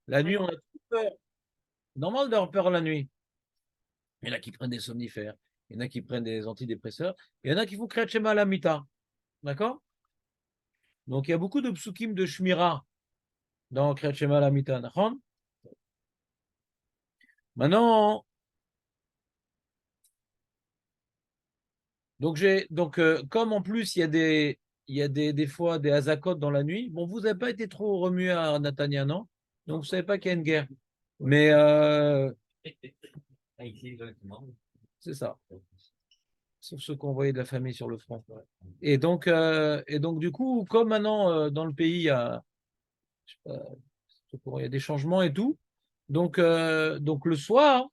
La nuit, on a tout peur. Normal d'avoir peur la nuit. Il y en a qui prennent des somnifères, il y en a qui prennent des antidépresseurs, il y en a qui font Kriyat Shema à la mita. D'accord? Donc, il y a beaucoup de psukim de Shmira dans Kriyat Shema à la mita. D'accord? Maintenant, comme en plus, il y a des fois des hazakot dans la nuit, bon, vous n'avez pas été trop remué à Natania, non? Donc, vous ne savez pas qu'il y a une guerre. Mais c'est ça. Sauf ceux qui ont envoyé de la famille sur le front. Et donc du coup, comme maintenant, dans le pays, je sais il y a des changements et tout, donc le soir,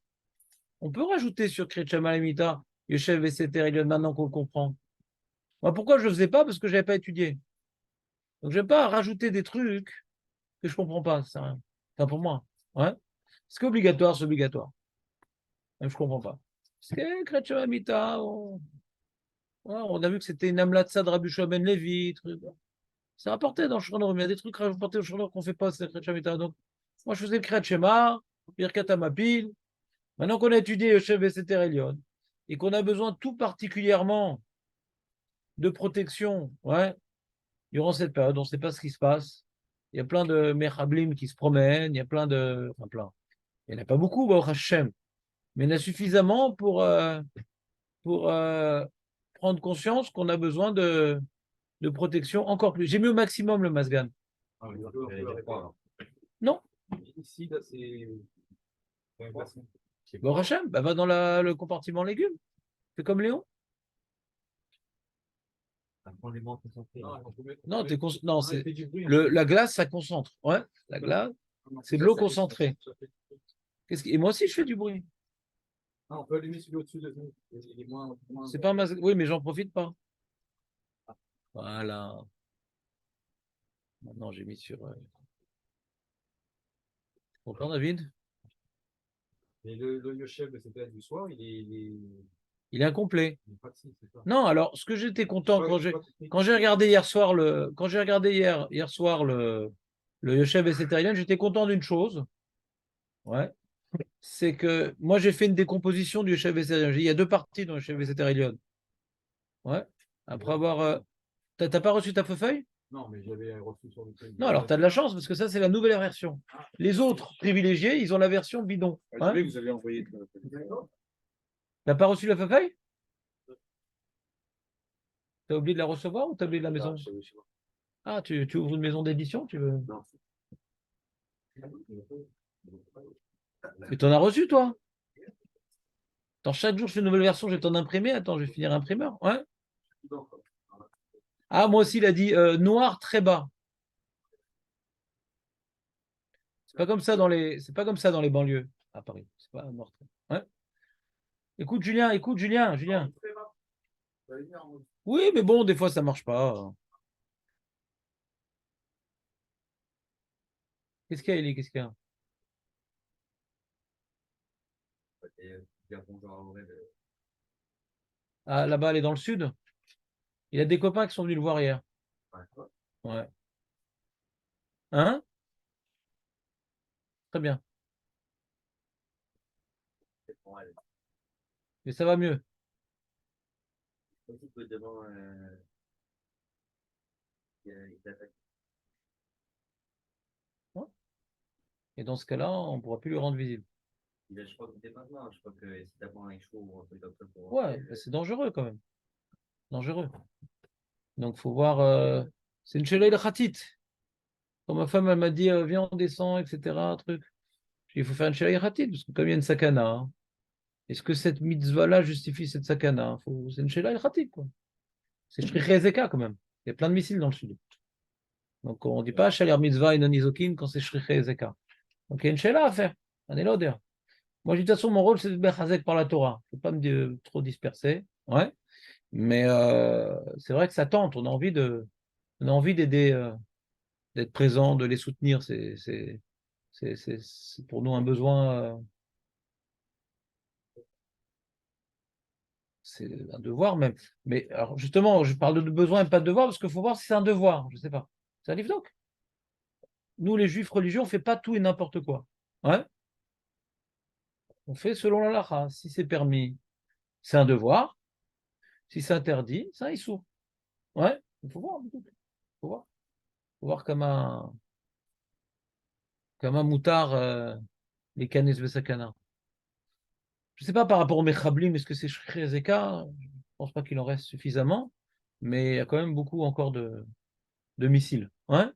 on peut rajouter sur Kriyat Malamita, Yoshev et Seter Elyon, maintenant qu'on le comprend. Moi, pourquoi je ne le faisais pas? Parce que je n'avais pas étudié. Donc, je ne vais pas rajouter des trucs que je ne comprends pas. C'est rien. Enfin, pour moi. Ouais. C'est obligatoire, c'est obligatoire. Même je ne comprends pas. Parce que Kriyat Malamita, on a vu que c'était une amlatsa de Rabbi Shua ben Levi. C'est rapporté dans le Shulchan Aruch. Il y a des trucs rapportés au Shulchan Aruch qu'on ne fait pas, c'est le Kriyat Shema. Donc, moi, je faisais le Kriyat Shema, Birkat Hamapil. Maintenant qu'on a étudié Yoshev et Seter Elyon, et qu'on a besoin tout particulièrement de protection, ouais, durant cette période, on ne sait pas ce qui se passe. Il y a plein de Mechablim qui se promènent, il y a plein de. Enfin, plein. Il n'y en a pas beaucoup, Baruch Hashem, mais il y en a suffisamment pour prendre conscience qu'on a besoin de protection encore plus. J'ai mis au maximum le Masgan. Non, Ici, là, c'est. Baruch Hashem, bah, va dans le compartiment légumes. Fais comme Léon. Non, non, c'est la glace, ça concentre. Ouais, la glace, c'est de l'eau concentrée. Et moi aussi, je fais du bruit. On peut allumer celui au-dessus de nous. C'est pas Oui, mais j'en profite pas. Voilà. Maintenant, j'ai mis sur. Content, David? Et le Yoshev, c'était du soir, Il est incomplet. il est pas c'est ça. Non, alors, ce que j'étais content quand j'ai regardé hier soir hier soir le Yoshev et Setarian, j'étais content d'une chose. Ouais. C'est que moi, j'ai fait une décomposition du Yoshev et Setarian. Il y a deux parties dans le Yoshev et Setarian. Ouais. Après avoir. T'as pas reçu ta feuille? Non, mais j'avais reçu sur le truc. Non, alors tu as de la chance parce que ça, c'est la nouvelle version. Les autres privilégiés, ils ont la version bidon. Hein? Vous avez envoyé. T'as pas reçu la feuille? T'as oublié de la recevoir ou t'as oublié de la maison? Ah, tu ouvres une maison d'édition, tu veux? Non. Et t'en as reçu, toi? Attends, chaque jour, je fais une nouvelle version, je vais t'en imprimer. Attends, je vais finir imprimeur. Ouais. Ah, moi aussi, il a dit noir très bas. C'est pas comme ça dans les banlieues à Paris. C'est pas noir très bas. Ouais. Écoute, Julien. Oui, mais bon, des fois, ça marche pas. Qu'est-ce qu'il y a, Elie? Qu'est-ce qu'il y a? Ah, là-bas, elle est dans le sud. Il a des copains qui sont venus le voir hier. Ouais. Hein? Très bien. Mais ça va mieux. Ouais. Et dans ce cas-là, on ne pourra plus lui rendre visite. Je crois que dès maintenant, je crois que si t'as pas un chaud ou un truc comme ça pour Ouais, c'est dangereux quand même. Dangereux. Donc, il faut voir. C'est une chelei de khatit. Quand ma femme, elle m'a dit, viens, on descend, etc. Truc. Il faut faire une chelei de khatit, parce que comme il y a une sakana, hein, est-ce que cette mitzvah-là justifie cette sakana? C'est une chelei de khatit, quoi. C'est Shrichei Ezeka, quand même. Il y a plein de missiles dans le sud. Donc, on ne dit pas Shalir mitzvah et non izokin quand c'est Shrichei Ezeka. Donc, il y a une chelei à faire. Un éloder. Moi, je dis, de toute façon, mon rôle, c'est de bechazek par la Torah. Il ne faut pas me trop disperser. Ouais. Mais c'est vrai que ça tente. On a envie d'aider, d'être présent, de les soutenir. C'est pour nous un besoin. C'est un devoir même. Mais alors, justement, je parle de besoin et pas de devoir parce qu'il faut voir si c'est un devoir. Je ne sais pas. C'est un livre donc. nous, les juifs religieux, on ne fait pas tout et n'importe quoi. Ouais. On fait selon la halakha. Si c'est permis, c'est un devoir. Si c'est interdit, c'est un issour. Ouais, il faut voir. Il faut voir. Faut voir comme un moutard, les canes besakana. Je ne sais pas par rapport au Mechablim, est-ce que c'est Shri Zeka? Je ne pense pas qu'il en reste suffisamment, mais il y a quand même beaucoup encore de missiles, hein,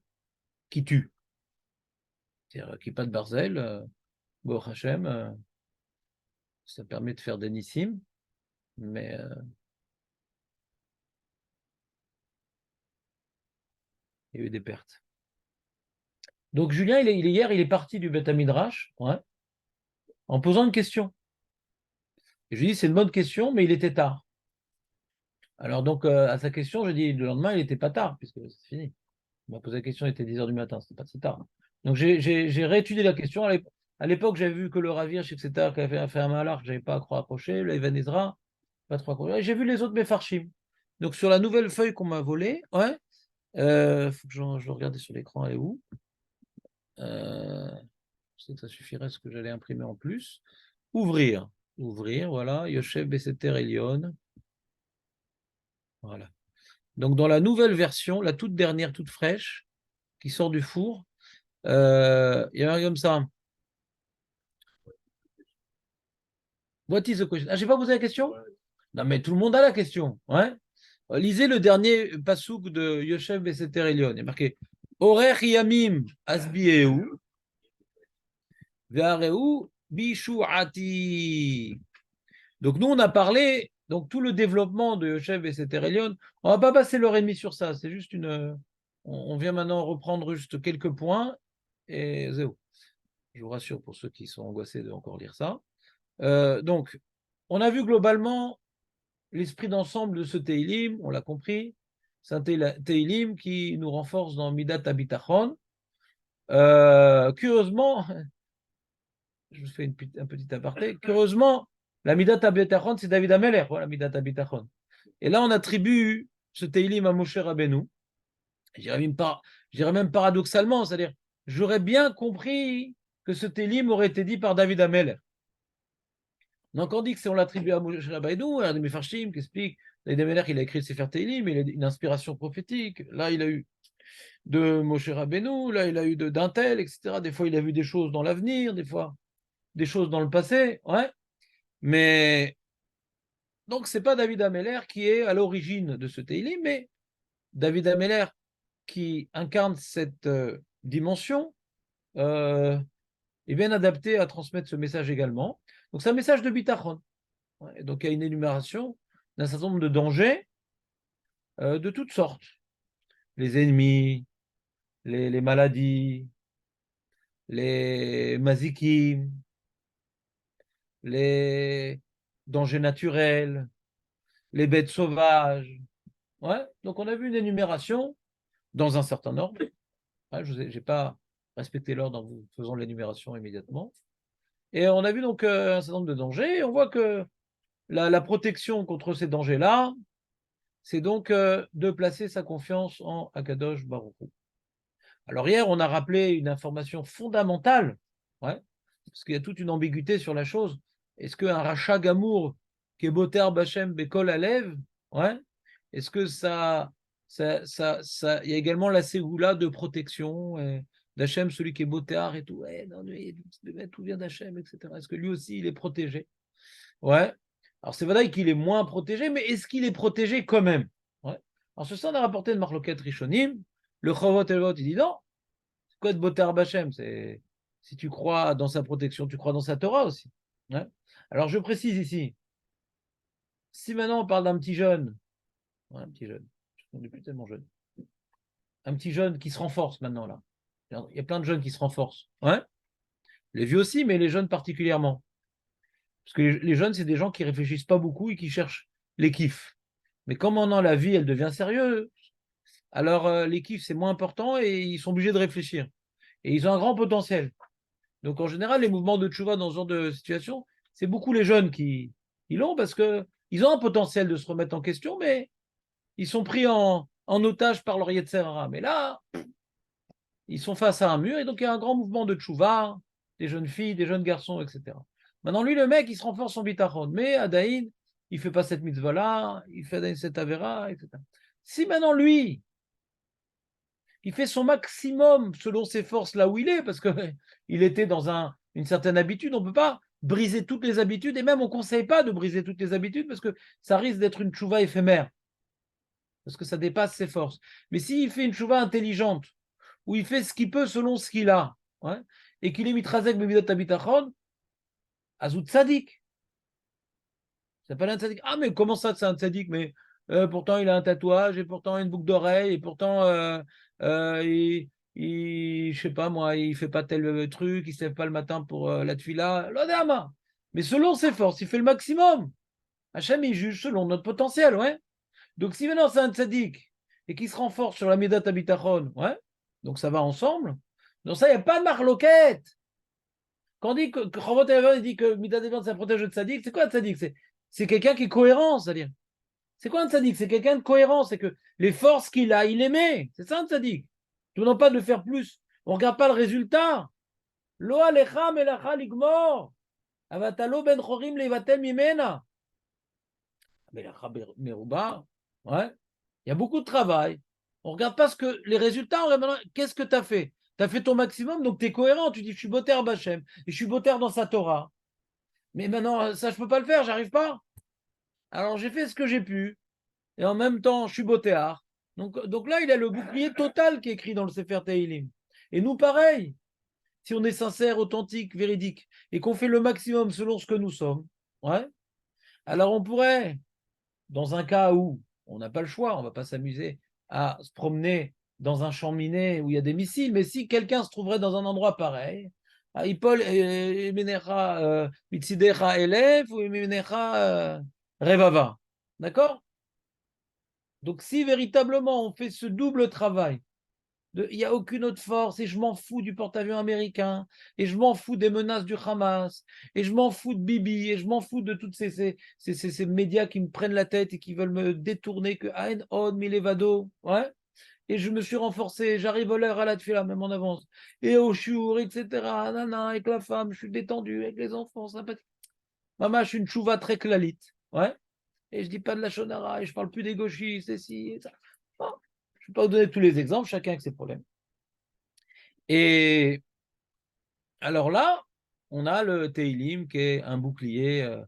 qui tuent. C'est-à-dire qui pas de Barzel, Baruch Hashem, ça permet de faire des nissim, mais il y a eu des pertes. Donc Julien, hier, il est parti du Beth Midrash, ouais, en posant une question. Et je lui ai dit, c'est une bonne question, mais il était tard. Alors donc, à sa question, j'ai dit, le lendemain, il n'était pas tard, puisque c'est fini. Il m'a posé la question, il était 10h du matin, c'était pas si tard. Donc j'ai réétudié la question. À l'époque, j'avais vu que le Ravir, etc., qui avait fait un malheur, que je n'avais pas trop accroché, le Even Ezra, pas trop accroché. Et j'ai vu les autres Mefarshim. Donc sur la nouvelle feuille qu'on m'a volée, ouais, faut que je regarde sur l'écran, elle est où? Je sais que ça suffirait ce que j'allais imprimer en plus. Ouvrir, voilà, Yoshev Beseter Elion. Voilà. Donc dans la nouvelle version, la toute dernière, toute fraîche, qui sort du four, il y a un comme ça. What is the question? Ah, j'ai pas posé la question? Non, mais tout le monde a la question. Ouais. Lisez le dernier pasouk de Yoshev Beseter Elion. Il est marqué Orech Yamim Asbieu Ve'areu Bishuati. Donc, nous, on a parlé, donc tout le développement de Yoshev Beseter Elion. On va pas passer l'heure et demie sur ça. C'est juste une. On vient maintenant reprendre juste quelques points et zéro. Je vous rassure pour ceux qui sont angoissés de encore lire ça. Donc, on a vu globalement l'esprit d'ensemble de ce Teilim, on l'a compris, c'est un Teilim qui nous renforce dans Midat Abitachon. Curieusement, je vous fais un petit aparté, curieusement, la Midat Abitachon, c'est David Ameler, voilà, Midat Abitachon. Et là, on attribue ce Teilim à Moshe Rabbeinu. Je dirais même paradoxalement, c'est-à-dire, j'aurais bien compris que ce Teilim aurait été dit par David Ameler. Donc on dit que si on l'attribue à Moshe Rabbeinu, un de mes farshim qui explique, David Ameler, il a écrit le Sefer Teilim, il a une inspiration prophétique. Là, il a eu de Moshe Rabbeinu, là, il a eu d'un tel, etc. Des fois, il a vu des choses dans l'avenir, des fois, des choses dans le passé. Ouais. Mais donc, c'est pas David Ameler qui est à l'origine de ce Teilim, mais David Ameler qui incarne cette dimension est bien adapté à transmettre ce message également. Donc, c'est un message de Bitachon. Ouais. Donc, il y a une énumération d'un certain nombre de dangers de toutes sortes. Les ennemis, les maladies, les mazikim, les dangers naturels, les bêtes sauvages. Ouais. Donc on a vu une énumération dans un certain ordre. Ouais, je n'ai pas respecté l'ordre en vous faisant l'énumération immédiatement. Et on a vu donc un certain nombre de dangers. Et on voit que la protection contre ces dangers-là, c'est donc de placer sa confiance en Akadosh Baruch Hu. Alors hier, on a rappelé une information fondamentale, ouais, parce qu'il y a toute une ambiguïté sur la chose. Est-ce qu'un rachat gamour qui est boter bachem bekol alev, ouais, est-ce que il y a également la ségoula de protection d'Hachem, celui qui est boter et tout, ouais, non, tout vient d'Hachem, etc. Est-ce que lui aussi il est protégé? Ouais. Alors c'est vrai qu'il est moins protégé, mais est-ce qu'il est protégé quand même? Ouais. Alors ce on a rapporté de Marloket Rishonim. Le Chovot Elvot, il dit non. C'est quoi de Boter Bachem? C'est si tu crois dans sa protection, tu crois dans sa Torah aussi. Ouais. Alors je précise ici, si maintenant on parle d'un petit jeune, ouais, un petit jeune, on n'est plus tellement jeune, un petit jeune qui se renforce maintenant là. Il y a plein de jeunes qui se renforcent. Ouais. Les vieux aussi, mais les jeunes particulièrement. Parce que les jeunes, c'est des gens qui réfléchissent pas beaucoup et qui cherchent les kiffs. Mais comme maintenant la vie, elle devient sérieuse, alors les kiffs, c'est moins important et ils sont obligés de réfléchir. Et ils ont un grand potentiel. Donc en général, les mouvements de tchouva dans ce genre de situation, c'est beaucoup les jeunes qui l'ont parce qu'ils ont un potentiel de se remettre en question, mais ils sont pris en otage par leur Yetzer Hara. Mais là, ils sont face à un mur, et donc il y a un grand mouvement de tchouva, des jeunes filles, des jeunes garçons, etc. Maintenant, lui, le mec, il se renforce son bitachon, mais Adaïn, il fait pas cette mitzvah-là, il fait Adaïn cette avéra, etc. Si maintenant, lui, il fait son maximum selon ses forces là où il est, parce qu'il était dans une certaine habitude, on ne peut pas briser toutes les habitudes, et même on ne conseille pas de briser toutes les habitudes, parce que ça risque d'être une tchouva éphémère, parce que ça dépasse ses forces. Mais s'il fait une tchouva intelligente, où il fait ce qu'il peut selon ce qu'il a, ouais, et qu'il est mitrazek b'midot habitachon, azout tzadik. Ça s'appelle un tzadik. Ah, mais comment ça, c'est un tzadik? Mais pourtant, il a un tatouage, et pourtant, une boucle d'oreille, et pourtant, je sais pas moi, il fait pas tel truc, il se lève pas le matin pour la tefila. L'odama. Mais selon ses forces, il fait le maximum. Hachem, il juge selon notre potentiel, ouais. Donc, si maintenant c'est un tzadik, et qu'il se renforce sur la midat habitachon, ouais, donc ça va ensemble. Donc ça, il n'y a pas de marloquette. Quand on dit que Chavot il dit que midat habitachon, ça protège le tzadik, c'est quoi un tzadik? C'est quelqu'un qui est cohérent, c'est-à-dire. C'est quoi un tzadik? C'est quelqu'un de cohérent, c'est que les forces qu'il a, il les met. C'est ça un tzadik. Nous n'avons pas de faire plus. On ne regarde pas le résultat. Lo alecha melacha ligmor. Avatalo ben chorim leivatel mimena. Melacha meruba. Ouais. Il y a beaucoup de travail. On ne regarde pas les résultats, on regarde qu'est-ce que tu as fait. Tu as fait ton maximum, donc tu es cohérent. Tu dis, je suis boter Bachem, et je suis boter dans sa Torah. Mais maintenant, ça, je ne peux pas le faire, j'arrive pas. Alors, j'ai fait ce que j'ai pu. Et en même temps, je suis botéard. Donc là, il a le bouclier total qui est écrit dans le Sefer Tehillim. Et nous, pareil. Si on est sincère, authentique, véridique, et qu'on fait le maximum selon ce que nous sommes, ouais, alors on pourrait, dans un cas où on n'a pas le choix, on ne va pas s'amuser à se promener dans un champ miné où il y a des missiles, mais si quelqu'un se trouverait dans un endroit pareil, Paul Mitzidecha Elef ou Revava. D'accord? Donc si véritablement on fait ce double travail, il n'y a aucune autre force, et je m'en fous du porte-avions américain, et je m'en fous des menaces du Hamas, et je m'en fous de Bibi, et je m'en fous de tous ces médias qui me prennent la tête et qui veulent me détourner, que Ain Od Milevado, ouais. Et je me suis renforcé, j'arrive à l'heure à la tefila, même en avance, et au shur, etc. Nana, avec la femme, je suis détendu, avec les enfants, sympathique. Maman, je suis une chouva très clalite, ouais. Et je dis pas de la shonara, et je parle plus des gauchistes, et ci, et ça. Bon, je ne vais pas vous donner tous les exemples, chacun avec ses problèmes. Et alors là, on a le Teilim qui est un bouclier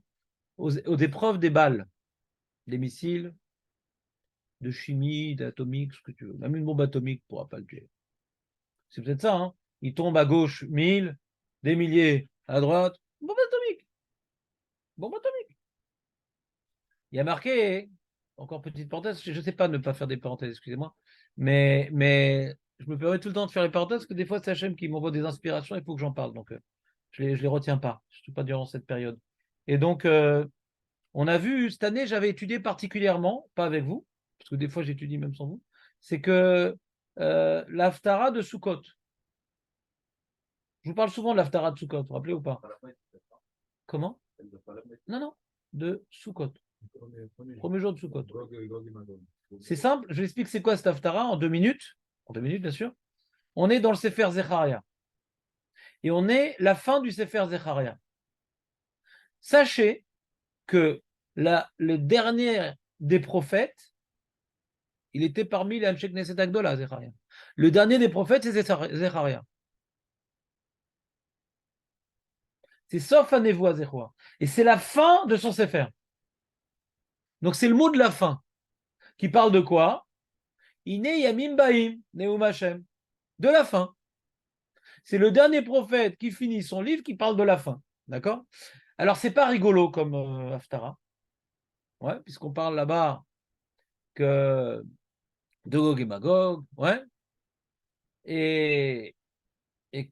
aux épreuves des balles, des missiles, de chimie, d'atomique, ce que tu veux. Même une bombe atomique ne pourra pas le tuer. C'est peut-être ça, hein. Il tombe à gauche 1000, des milliers à droite, bombe atomique. Bombe atomique. Il y a marqué, encore petite parenthèse, je ne sais pas ne pas faire des parenthèses, excusez-moi, mais je me permets tout le temps de faire les parenthèses parce que des fois c'est Hachem qui m'envoie des inspirations, il faut que j'en parle, donc je les retiens pas, surtout pas durant cette période. Et donc, on a vu, cette année, j'avais étudié particulièrement, pas avec vous, parce que des fois j'étudie même sans vous, c'est que l'Haftara de Sukkot. Je vous parle souvent de l'Haftara de Sukkot, vous vous rappelez ou pas? Comment? Non, non, de Sukkot. Premier jour de Sukkot. C'est simple, je vous explique c'est quoi cet Haftara en 2 minutes. En 2 minutes, bien sûr. On est dans le Sefer Zecharia. Et on est la fin du Sefer Zecharia. Sachez que le dernier des prophètes, il était parmi les Amshek Neset Agdola, Zecharia. Le dernier des prophètes, c'est Zecharia. C'est sauf à Nevoa Zechoa. Et c'est la fin de son Sefer. Donc c'est le mot de la fin. Qui parle de quoi? Ine Yamim Baim, Neum Hashem. De la fin. C'est le dernier prophète qui finit son livre qui parle de la fin. D'accord? Alors, c'est pas rigolo comme Haftara. Ouais, puisqu'on parle là-bas que de Gog et Magog. Ouais. Et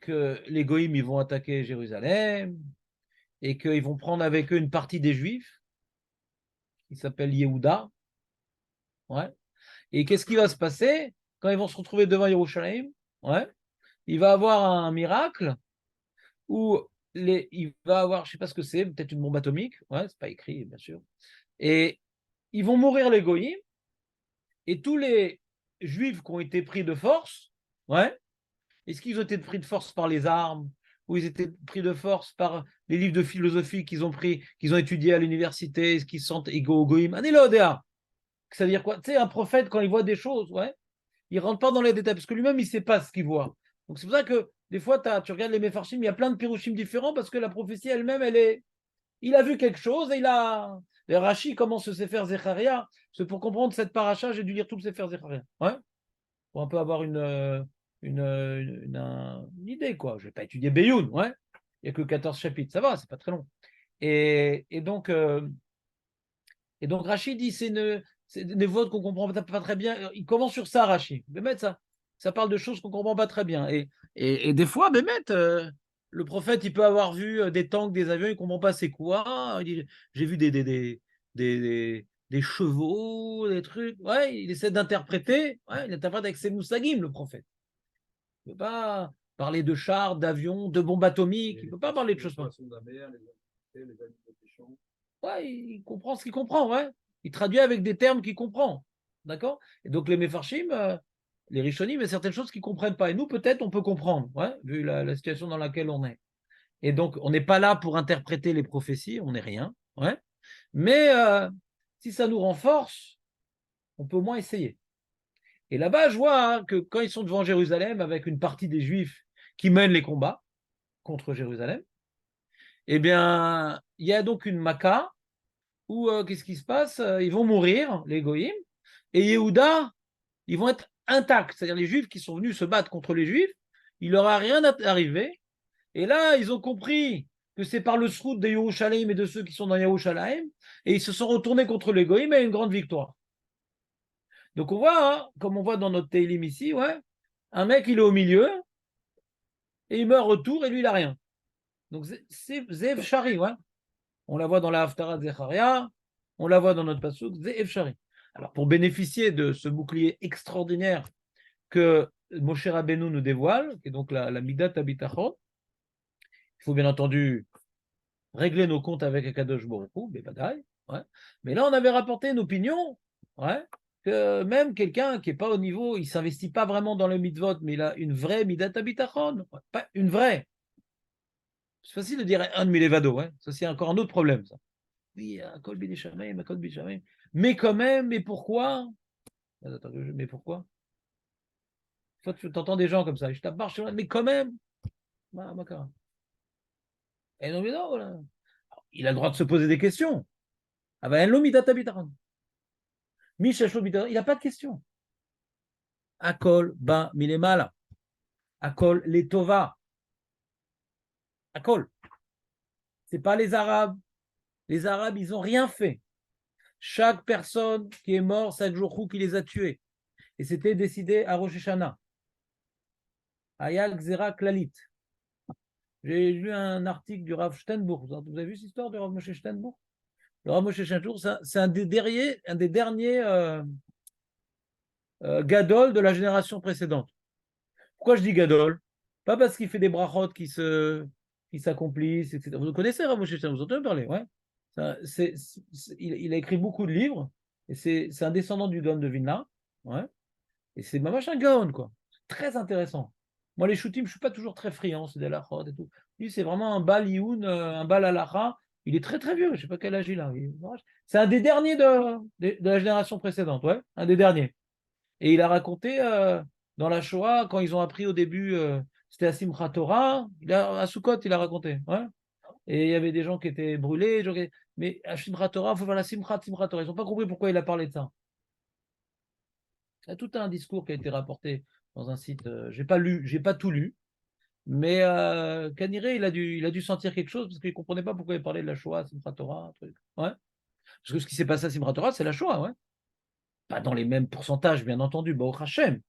que les Goïms, ils vont attaquer Jérusalem. Et qu'ils vont prendre avec eux une partie des Juifs. Qui s'appelle Yehuda. Ouais. Et qu'est-ce qui va se passer quand ils vont se retrouver devant Yerushalayim? Ouais. Il va avoir un miracle où il va avoir, je ne sais pas ce que c'est, peut-être une bombe atomique, ouais, c'est pas écrit, bien sûr. Et ils vont mourir les goyim, et tous les juifs qui ont été pris de force, ouais, Est-ce qu'ils ont été pris de force par les armes, ou ils étaient pris de force par les livres de philosophie qu'ils ont pris, qu'ils ont étudiés à l'université, est-ce qu'ils se sentent égo-goïm? Anilodéa. Ça veut dire quoi? Tu sais, un prophète, quand il voit des choses, ouais, il ne rentre pas dans les détails, parce que lui-même, il ne sait pas ce qu'il voit. Donc c'est pour ça que des fois, tu regardes les Mefarshim, il y a plein de pirouchim différents, parce que la prophétie elle-même, il a vu quelque chose, et il a... Et Rashi commence ce Sefer Zecharia, c'est pour comprendre cette paracha, j'ai dû lire tout le Sefer Zecharia. Ouais, pour un peu avoir une idée, quoi. Je ne vais pas étudier Beyoun, ouais. Il n'y a que 14 chapitres, ça va, c'est pas très long. Et donc, Rachid dit c'est des votes qu'on comprend pas très bien. Il commence sur ça, Rachid. Bémet, ça parle de choses qu'on comprend pas très bien. Et des fois, Bémet, le prophète, il peut avoir vu des tanks, des avions, il comprend pas c'est quoi. Il dit, j'ai vu des chevaux, des trucs. Ouais, il essaie d'interpréter. Ouais, il interprète avec ses moussagim, le prophète. Il ne peut pas parler de chars, d'avions, de bombes atomiques. Il ne peut pas parler de choses comme ça. Ouais, il comprend ce qu'il comprend, ouais. Il traduit avec des termes qu'il comprend. D'accord? Et donc les Mefarshim, les Rishonim, il y a certaines choses qu'ils ne comprennent pas. Et nous, peut-être, on peut comprendre, ouais, vu la situation dans laquelle on est. Et donc, on n'est pas là pour interpréter les prophéties, on n'est rien. Ouais. Mais si ça nous renforce, on peut au moins essayer. Et là-bas, je vois hein, que quand ils sont devant Jérusalem, avec une partie des Juifs qui mènent les combats contre Jérusalem, eh bien, il y a donc une Maca où qu'est-ce qui se passe? Ils vont mourir, les Goïms, et Yehuda, ils vont être intacts. C'est-à-dire les Juifs qui sont venus se battre contre les Juifs, il leur a rien arrivé. Et là, ils ont compris que c'est par le srout de Yerushalayim et de ceux qui sont dans Yerushalayim, et ils se sont retournés contre les Goïms et une grande victoire. Donc on voit, hein, comme on voit dans notre Teilim ici, ouais, un mec, il est au milieu, et il meurt autour, et lui, il n'a rien. Donc c'est Zev Shari, ouais. On la voit dans la Haftara de Zecharia, on la voit dans notre Passouk, Zev Shari. Alors, pour bénéficier de ce bouclier extraordinaire que Moshe Rabbeinu nous dévoile, qui est donc la Midat Habitachon, il faut bien entendu régler nos comptes avec Akadosh Baruch Hu, ouais. Mais là, on avait rapporté une opinion, ouais, que même quelqu'un qui n'est pas au niveau, il ne s'investit pas vraiment dans le mitzvot, mais il a une vraie Midat Habitachon, pas une vraie. C'est facile de dire un de Milevado, ouais. Ça, c'est encore un autre problème, ça. Oui, un Kol Bidishamay, un Kol Bidishamay. Mais quand même, mais pourquoi? Attends, mais pourquoi? Toi, tu entends des gens comme ça, je t'abarche, mais quand même, et non, mais non, voilà. Il a le droit de se poser des questions. Ah ben, il n'a pas de questions. Akol ba milemala. Akol letova. Akol. C'est pas les Arabes. Les Arabes, ils n'ont rien fait. Chaque personne qui est morte, c'est Adjourou qui les a tués. Et c'était décidé à Rosh Hashanah. Ayal Xera Klalit. J'ai lu un article du Rav Steinbourg. Vous avez vu cette histoire du Rav Moshe Steinbourg? Le Rav Moshe Steinbourg, c'est un des derniers Gadol de la génération précédente. Pourquoi je dis Gadol? Pas parce qu'il fait des brachot qui s'accomplissent, etc. Vous connaissez Rav Moshe Steinbourg? Vous entendez parler? Ouais. Il a écrit beaucoup de livres. Et c'est un descendant du Gaon de Vilna. Ouais. Et c'est un Gaon, quoi. C'est très intéressant. Moi, les shootim, je ne suis pas toujours très friand, c'est des halachot et tout. Lui, c'est vraiment un bal ioun, un bal halacha. Il est très, très vieux. Je ne sais pas quel âge il a. C'est un des derniers de la génération précédente, ouais. Un des derniers. Et il a raconté dans la Shoah, quand ils ont appris au début, c'était à Simchat Torah, à Sukkot, il a raconté. Ouais. Et il y avait des gens qui étaient brûlés. Mais à Simchat Torah, il faut faire la Simchat Torah. Ils n'ont pas compris pourquoi il a parlé de ça. Il y a tout un discours qui a été rapporté dans un site. J'ai pas tout lu, mais Kaniré, il a dû sentir quelque chose parce qu'il ne comprenait pas pourquoi il parlait de la Shoah, Simchat Torah, un truc. Ouais. Parce que ce qui s'est passé à Simchat Torah, c'est la Shoah, ouais. Pas dans les mêmes pourcentages, bien entendu, Baruch Hashem.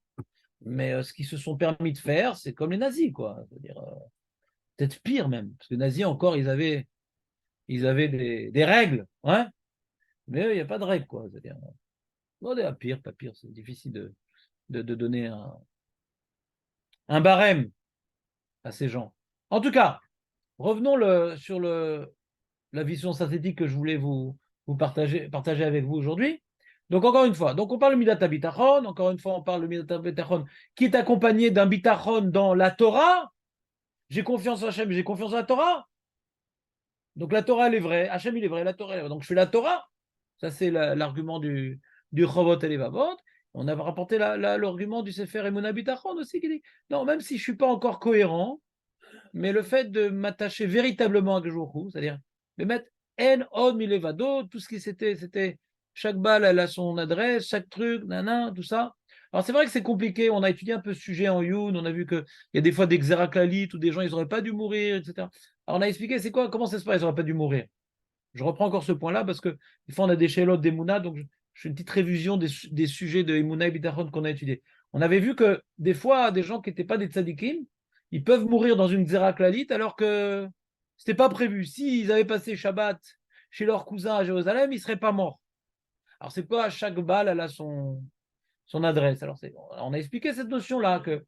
Mais ce qu'ils se sont permis de faire, c'est comme les nazis, quoi. C'est-à-dire, peut-être pire même. Parce que les nazis, encore, ils avaient des règles, ouais. Mais il n'y a pas de règles, quoi. C'est-à-dire, pire, pas pire, c'est difficile de donner un barème à ces gens. En tout cas, revenons sur la vision synthétique que je voulais vous partager avec vous aujourd'hui. Donc, encore une fois, donc on parle de Midat HaBitachon, encore une fois, on parle de Midat HaBitachon qui est accompagné d'un Bitachon dans la Torah. J'ai confiance en Hachem, j'ai confiance en la Torah. Donc la Torah, elle est vraie, Hachem, il est vrai, la Torah, elle est vraie. Donc je fais la Torah. Ça, c'est l'argument du Chovot et Levavot. On a rapporté l'argument du Sefer Emunah Bitachon aussi, qui dit non, même si je ne suis pas encore cohérent, mais le fait de m'attacher véritablement à Gejouchou, c'est-à-dire de mettre En Od Milevado, tout ce qui c'était chaque balle, elle a son adresse, chaque truc, nanan, tout ça. Alors c'est vrai que c'est compliqué, on a étudié un peu ce sujet en Youn, on a vu qu'il y a des fois des xéraklalites où des gens, ils n'auraient pas dû mourir, etc. Alors on a expliqué c'est quoi, comment ça se passe, ils n'auraient pas dû mourir. Je reprends encore ce point-là parce que des fois on a des chélotes d'Emouna, donc je fais une petite révision des sujets de Emouna et Bitachon qu'on a étudiés. On avait vu que des fois, des gens qui n'étaient pas des tzadikim, ils peuvent mourir dans une xéraklalite alors que ce n'était pas prévu. S'ils avaient passé Shabbat chez leur cousin à Jérusalem, ils ne seraient pas morts. Alors c'est quoi, chaque balle, elle a son adresse. Alors on a expliqué cette notion-là, que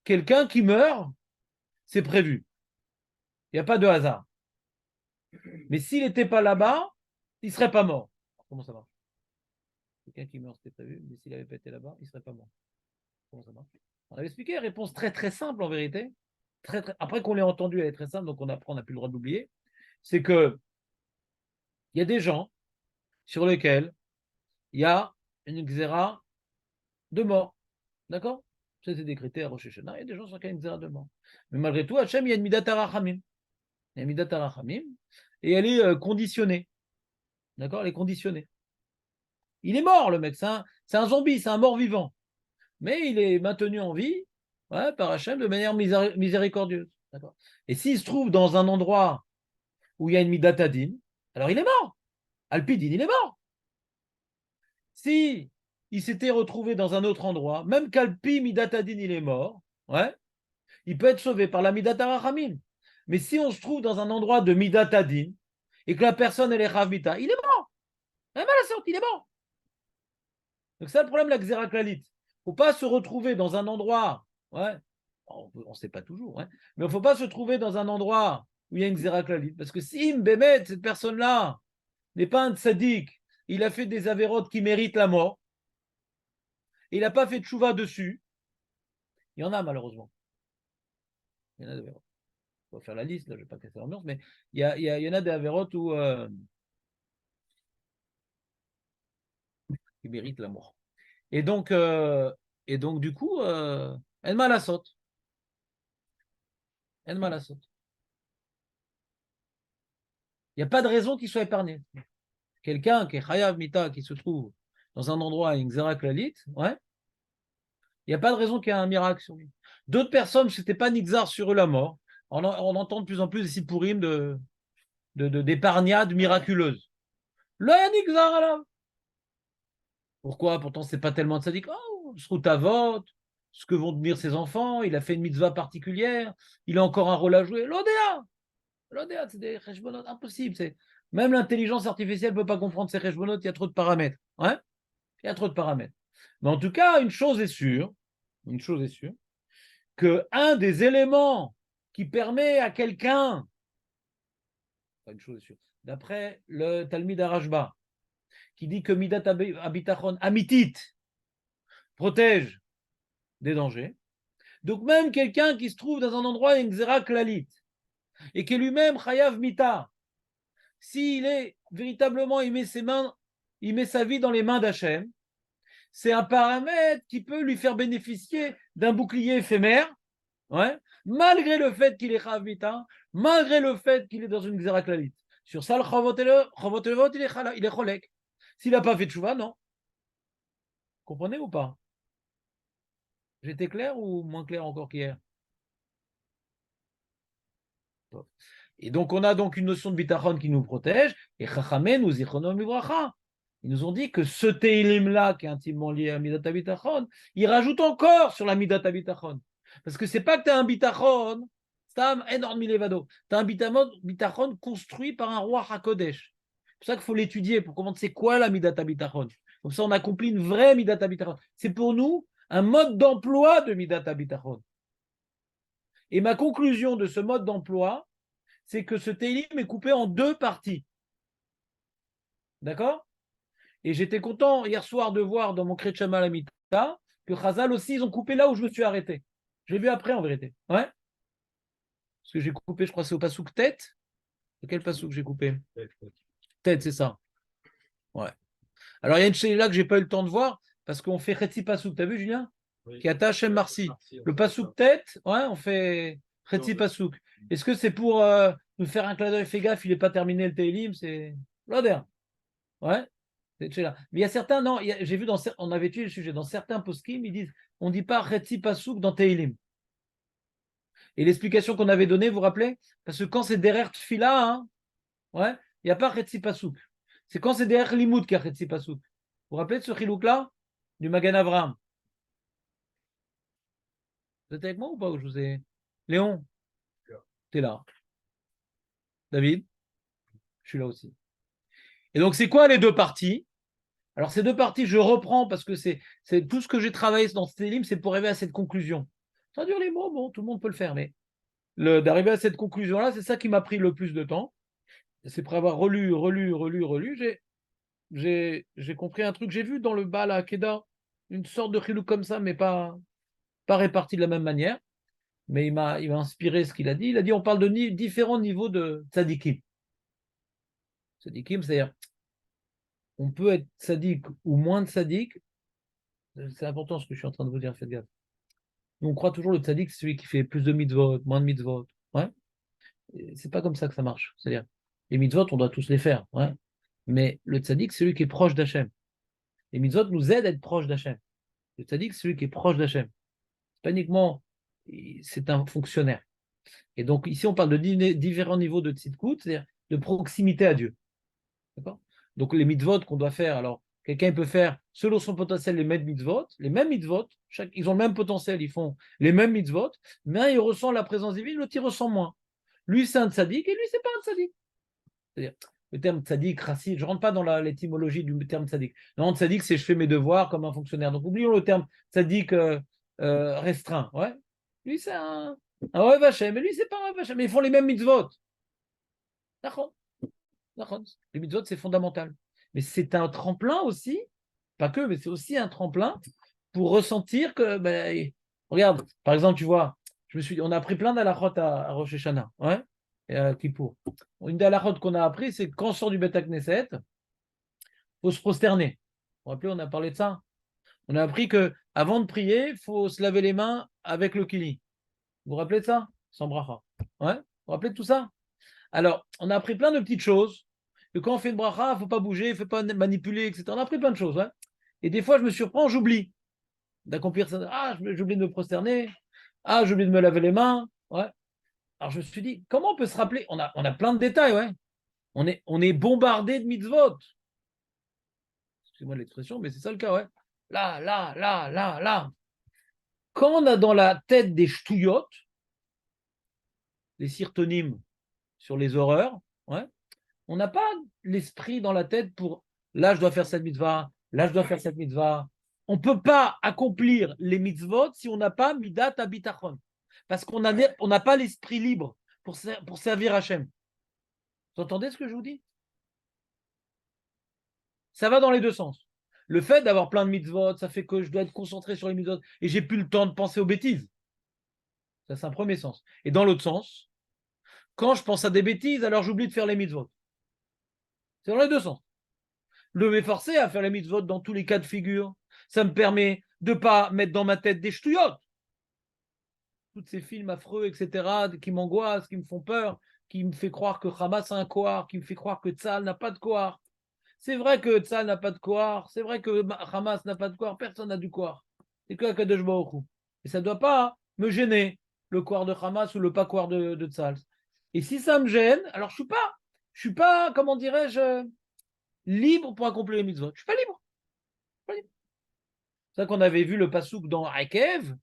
quelqu'un qui meurt, c'est prévu. Il n'y a pas de hasard. Mais s'il n'était pas là-bas, il ne serait pas mort. Alors, comment ça marche? Quelqu'un qui meurt, c'était prévu, mais s'il n'avait pas été là-bas, il ne serait pas mort. Comment ça marche? On avait expliqué, réponse très très simple en vérité. Après qu'on l'ait entendu, elle est très simple, donc on n'a plus le droit d'oublier. C'est que il y a des gens sur lesquels il y a une xéra de mort. D'accord? C'était décrété à Rosh Hashanah, il y a des gens sur lesquels il y a une xéra de mort. Mais malgré tout, Hachem, il y a une midat harachamim. Il y a une midat harachamim, et elle est conditionnée. D'accord? Elle est conditionnée. Il est mort, le mec, c'est un zombie, c'est un mort-vivant. Mais il est maintenu en vie, ouais, par Hachem de manière miséricordieuse. D'accord. Et s'il se trouve dans un endroit où il y a une midatadine, alors il est mort. Alpidine, il est mort. Si il s'était retrouvé dans un autre endroit, même qu'Alpi midatadine, il est mort, ouais, il peut être sauvé par la midatarachamim. Mais si on se trouve dans un endroit de midatadine et que la personne elle est ravita, il est mort. Il est mort. Donc c'est le problème de la xéraklalite. Il ne faut pas se retrouver dans un endroit, ouais, on ne sait pas toujours, ouais, mais il ne faut pas se trouver dans un endroit où il y a une xéraklalite. Parce que si Mbémet, cette personne-là, n'est pas un tzaddik, il a fait des avérotes qui méritent la mort, il n'a pas fait de chouva dessus, il y en a malheureusement. Il y en a des avérotes. On va faire la liste, là, je ne vais pas casser l'ambiance, mais il y en a des avérotes où qui méritent la mort. Et donc, du coup, elle m'a la saute. Elle m'a la saute. Il n'y a pas de raison qu'il soit épargné. Quelqu'un qui est Chayav Mita, qui se trouve dans un endroit avec une Xéraklalite, ouais, il n'y a pas de raison qu'il y ait un miracle sur lui. D'autres personnes, ce n'était pas Nixar sur eux la mort. On entend de plus en plus des Sipurim d'épargnades miraculeuses. Là, il y a Nixar là. Pourquoi? Pourtant, ce n'est pas tellement de sadique. Oh, Srutavot, ce que vont devenir ses enfants, il a fait une mitzvah particulière, il a encore un rôle à jouer. L'ODA, c'est des cheshbonot impossible. Même l'intelligence artificielle ne peut pas comprendre ces cheshbonot, il y a trop de paramètres. Ouais, il y a trop de paramètres. Mais en tout cas, une chose est sûre, que un des éléments qui permet à quelqu'un, une chose est sûre, d'après le Talmid Arashba, qui dit que Midat Abitachon Amitit protège des dangers. Donc même quelqu'un qui se trouve dans un endroit une Xera Klalit, et qui est lui-même Chayav Mita, s'il est véritablement, il met ses mains, il met sa vie dans les mains d'Hachem, c'est un paramètre qui peut lui faire bénéficier d'un bouclier éphémère, ouais, malgré le fait qu'il est Chayav Mita, malgré le fait qu'il est dans une Xéraklalite. Sur ça, le Chavotelevot, il est Cholek. S'il n'a pas fait de chouva, non. Comprenez ou pas? J'étais clair ou moins clair encore qu'hier? Et donc, on a donc une notion de bitachon qui nous protège, et Chachamé nous zichronom livracha. Ils nous ont dit que ce Teilim-là, qui est intimement lié à Midat HaBitachon, il rajoute encore sur la Midat HaBitachon. Parce que c'est pas que tu as un bitachon, c'est un énorme milevado. Tu as un bitachon construit par un roi HaKodesh. C'est pour ça qu'il faut l'étudier pour comprendre c'est quoi la Midat HaBitachon. Comme ça, on accomplit une vraie Midat HaBitachon. C'est pour nous un mode d'emploi de Midat HaBitachon. Et ma conclusion de ce mode d'emploi, c'est que ce Teilim est coupé en deux parties. D'accord? Et j'étais content hier soir de voir dans mon Kretchama la Mita que Chazal aussi, ils ont coupé là où je me suis arrêté. J'ai vu après en vérité. Ouais. Parce que j'ai coupé, je crois, c'est au Passouk tête. C'est quel Passouk j'ai coupé? Tête, c'est ça. Ouais. Alors il y a une chez là que j'ai pas eu le temps de voir parce qu'on fait Chetzi Passouk. T'as vu, Julien? Oui. Qui attache Hachem Marcy. Le Passouk tête, ouais, on fait Chetzi Passouk. Est-ce que c'est pour nous faire un clin d'œil? Fais gaffe, il n'est pas terminé le Teilim, c'est l'odeur. Ouais. C'est là. Mais il y a certains, non, j'ai vu, on avait tué le sujet, dans certains poskim, ils disent, on ne dit pas Chetzi Passouk dans Teilim. Et l'explication qu'on avait donnée, vous vous rappelez? Parce que quand c'est derrière Tfila, hein, ouais, il n'y a pas Chetzi Passouk. C'est quand c'est derrière Limoud qu'il y a Chetzi Passouk. Vous vous rappelez de ce chilouk-là? Du Magan Avraham. Vous êtes avec moi ou pas? Je vous ai... Léon, t'es là. David, je suis là aussi. Et donc, c'est quoi les deux parties? Alors, ces deux parties, je reprends parce que c'est tout ce que j'ai travaillé dans ce Télim, c'est pour arriver à cette conclusion. Traduire les mots, bon, tout le monde peut le faire, mais d'arriver à cette conclusion-là, c'est ça qui m'a pris le plus de temps. C'est pour avoir relu, j'ai compris un truc. J'ai vu dans le Baal à Akeda une sorte de chilou comme ça, mais pas réparti de la même manière. Mais il m'a inspiré ce qu'il a dit. Il a dit on parle de différents niveaux de tzadikim. Tzadikim, c'est-à-dire on peut être tzaddik ou moins de tzaddik. C'est important ce que je suis en train de vous dire, faites gaffe. On croit toujours le tzaddik, c'est celui qui fait plus de mitzvot, moins de mitzvot. Ouais. C'est pas comme ça que ça marche. C'est-à-dire, les mitzvot, on doit tous les faire. Ouais. Mais le tzaddik, c'est celui qui est proche d'Hachem. Les mitzvot nous aident à être proche d'Hachem. Le tzaddik, c'est celui qui est proche d'Hachem. C'est pas uniquement, c'est un fonctionnaire. Et donc, ici, on parle de différents niveaux de tzidkout, c'est-à-dire de proximité à Dieu. D'accord? Donc, les mitzvot qu'on doit faire, alors, quelqu'un peut faire, selon son potentiel, les mêmes mitzvot, ils ont le même potentiel, ils font les mêmes mitzvot, mais un, il ressent la présence divine, l'autre, il ressent moins. Lui, c'est un tzaddik, et lui, c'est pas un tzaddik. C'est-à-dire, le terme tzaddik, racine, je ne rentre pas dans l'étymologie du terme tzaddik. Non, tzaddik, c'est je fais mes devoirs comme un fonctionnaire. Donc, oublions le terme tzaddik restreint. Ouais. Lui, c'est un ouais vachem, mais lui, c'est pas un vachem, mais ils font les mêmes mitzvot. D'accord. Les mitzvot, c'est fondamental. Mais c'est un tremplin aussi, pas que, mais c'est aussi un tremplin pour ressentir que, ben, regarde, par exemple, tu vois, on a appris plein d'alakhot à Rosh Hashanah, ouais, et à Kippour. Une des alakhot qu'on a appris, c'est que quand on sort du Beth Knesset, il faut se prosterner. Vous vous rappelez, on a parlé de ça. On a appris que avant de prier, il faut se laver les mains avec le kili. Vous vous rappelez de ça? Sans bracha. Ouais? Vous vous rappelez de tout ça? Alors, on a appris plein de petites choses. Que quand on fait une bracha, il ne faut pas bouger, il ne faut pas manipuler, etc. On a appris plein de choses. Ouais. Et des fois, je me surprends, j'oublie d'accomplir ça. Ah, j'oublie de me prosterner. Ah, j'oublie de me laver les mains. Ouais. Alors, je me suis dit, comment on peut se rappeler? On a plein de détails. Ouais. On est bombardé de mitzvot. Excusez-moi l'expression, mais c'est ça le cas. Ouais. Là. Quand on a dans la tête des ch'touillottes, les sirtonymes sur les horreurs, ouais, on n'a pas l'esprit dans la tête pour là, je dois faire cette mitzvah, là, je dois faire cette mitzvah. On ne peut pas accomplir les mitzvot si on n'a pas midat habitachon. Parce qu'on n'a pas l'esprit libre pour servir Hachem. Vous entendez ce que je vous dis? Ça va dans les deux sens. Le fait d'avoir plein de mitzvot, ça fait que je dois être concentré sur les mitzvot et j'ai plus le temps de penser aux bêtises. Ça, c'est un premier sens. Et dans l'autre sens, quand je pense à des bêtises, alors j'oublie de faire les mitzvot. C'est dans les deux sens. Le m'efforcer à faire les mitzvot dans tous les cas de figure, ça me permet de ne pas mettre dans ma tête des ch'touillottes. Tous ces films affreux, etc., qui m'angoissent, qui me font peur, qui me fait croire que Hamas a un kohar, qui me fait croire que Tzal n'a pas de kohar. C'est vrai que Tzal n'a pas de kohar, c'est vrai que Hamas n'a pas de kohar, personne n'a du kohar. C'est que Akadosh Baruch Hu. Et ça ne doit pas me gêner, le kohar de Hamas ou le pas kohar de Tzal. Et si ça me gêne, alors je ne suis pas, comment dirais-je, libre pour accomplir les mitzvot. Je ne suis pas libre. C'est ça qu'on avait vu le pasouk dans Akev,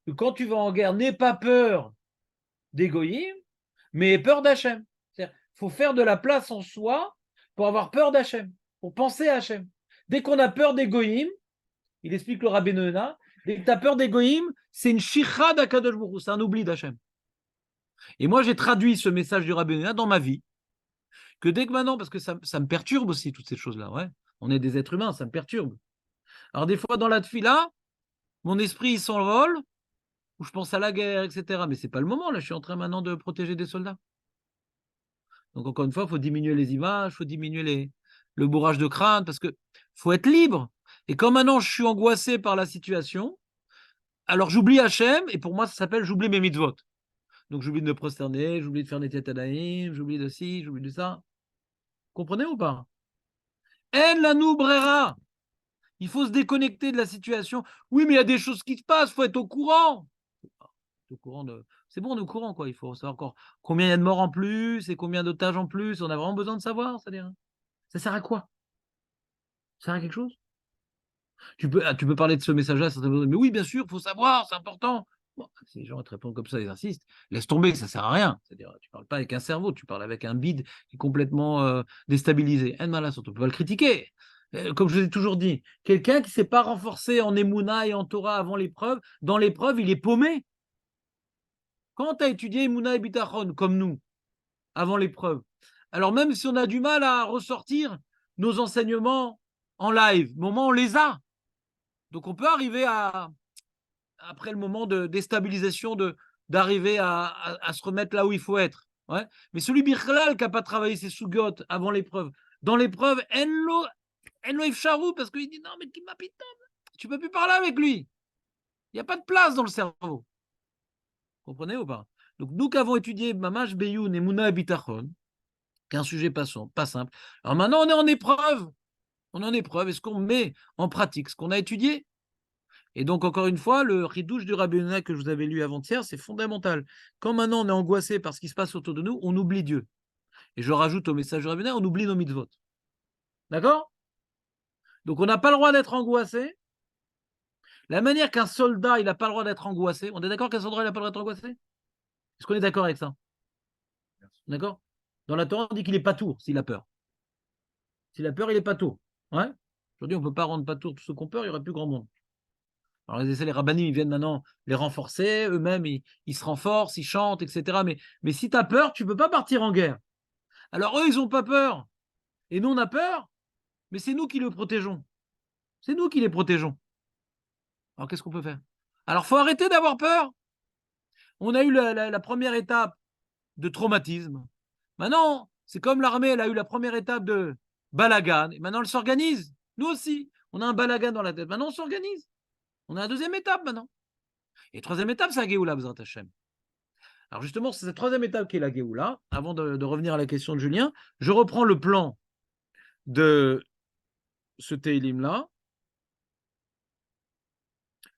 que quand tu vas en guerre, n'aie pas peur des goyim, mais aie peur d'Hachem. C'est-à-dire, il faut faire de la place en soi pour avoir peur d'Hachem, pour penser à Hachem. Dès qu'on a peur des goyim, il explique le Rabbi Noéna, dès que tu as peur des goyim, c'est une shicha d'Akadosh Baruch Hu, c'est un oubli d'Hachem. Et moi, j'ai traduit ce message du Rabbi Noéna dans ma vie, que dès que maintenant, parce que ça me perturbe aussi, toutes ces choses-là, ouais. On est des êtres humains, ça me perturbe. Alors des fois, dans la tefila, mon esprit il s'envole, ou je pense à la guerre, etc. Mais c'est pas le moment, là, je suis en train maintenant de protéger des soldats. Donc encore une fois, il faut diminuer les images, il faut diminuer le bourrage de crâne, parce que faut être libre. Et comme maintenant je suis angoissé par la situation, alors j'oublie Hachem, et pour moi ça s'appelle j'oublie mes mitzvot. Donc j'oublie de me prosterner, j'oublie de faire des tadahim, j'oublie de ci, j'oublie de ça. Comprenez ou pas? En la nous brera. Il faut se déconnecter de la situation. Oui, mais il y a des choses qui se passent, il faut être au courant. Au courant de... C'est bon, on est au courant, quoi. Il faut savoir encore combien il y a de morts en plus et combien d'otages en plus. On a vraiment besoin de savoir, c'est-à-dire. Ça sert à quoi? Ça sert à quelque chose? Tu peux parler de ce message-là, mais oui, bien sûr, il faut savoir, c'est important. Bon, si les gens te répondent comme ça, ils insistent, laisse tomber, ça sert à rien. C'est-à-dire, tu parles pas avec un cerveau, tu parles avec un bide qui est complètement déstabilisé. On ne peut pas le critiquer. Comme je vous ai toujours dit, quelqu'un qui ne s'est pas renforcé en Emouna et en Torah avant l'épreuve, dans l'épreuve, il est paumé. Quand tu as étudié Emouna et Bitachon, comme nous, avant l'épreuve, alors même si on a du mal à ressortir nos enseignements en live, au moment on les a. Donc on peut arriver après le moment de déstabilisation, d'arriver à se remettre là où il faut être. Ouais. Mais celui Birklal qui n'a pas travaillé ses sougotes avant l'épreuve, dans l'épreuve, Enlo Ifsharou, parce qu'il dit non, mais qui m'appelle, tu ne peux plus parler avec lui. Il n'y a pas de place dans le cerveau. Vous comprenez ou pas? Donc nous qui avons étudié Mamash Beyoun et Mouna Bitachon, qui est un sujet pas simple. Alors maintenant, on est en épreuve. On est en épreuve. Est-ce qu'on met en pratique ce qu'on a étudié? Et donc, encore une fois, le ridouche du Rabbi Yonah que je vous avais lu avant-hier, c'est fondamental. Quand maintenant on est angoissé par ce qui se passe autour de nous, on oublie Dieu. Et je rajoute au message du Rabbi Yonah, on oublie nos mitzvot. D'accord? Donc, on n'a pas le droit d'être angoissé. La manière qu'un soldat, il n'a pas le droit d'être angoissé. On est d'accord qu'un soldat, il n'a pas le droit d'être angoissé? Est-ce qu'on est d'accord avec ça? D'accord? Dans la Torah, on dit qu'il est pas tour s'il a peur. S'il a peur, il est pas tour. Ouais? Aujourd'hui, on ne peut pas rendre pas tour tous ceux qui ont peur, il n'y aurait plus grand monde. Alors, les rabbinim, ils viennent maintenant les renforcer, eux-mêmes, ils se renforcent, ils chantent, etc. Mais si tu as peur, tu ne peux pas partir en guerre. Alors, eux, ils n'ont pas peur. Et nous, on a peur, mais c'est nous qui le protégeons. C'est nous qui les protégeons. Alors, qu'est-ce qu'on peut faire? Alors, il faut arrêter d'avoir peur. On a eu la première étape de traumatisme. Maintenant, c'est comme l'armée, elle a eu la première étape de balagan. Et maintenant, elle s'organise. Nous aussi, on a un balagan dans la tête. Maintenant, on s'organise. On a la deuxième étape maintenant. Et troisième étape, c'est la Géoula, Bezrat Hashem. Alors justement, c'est cette troisième étape qui est la Géoula. Avant de revenir à la question de Julien, je reprends le plan de ce Teilim-là.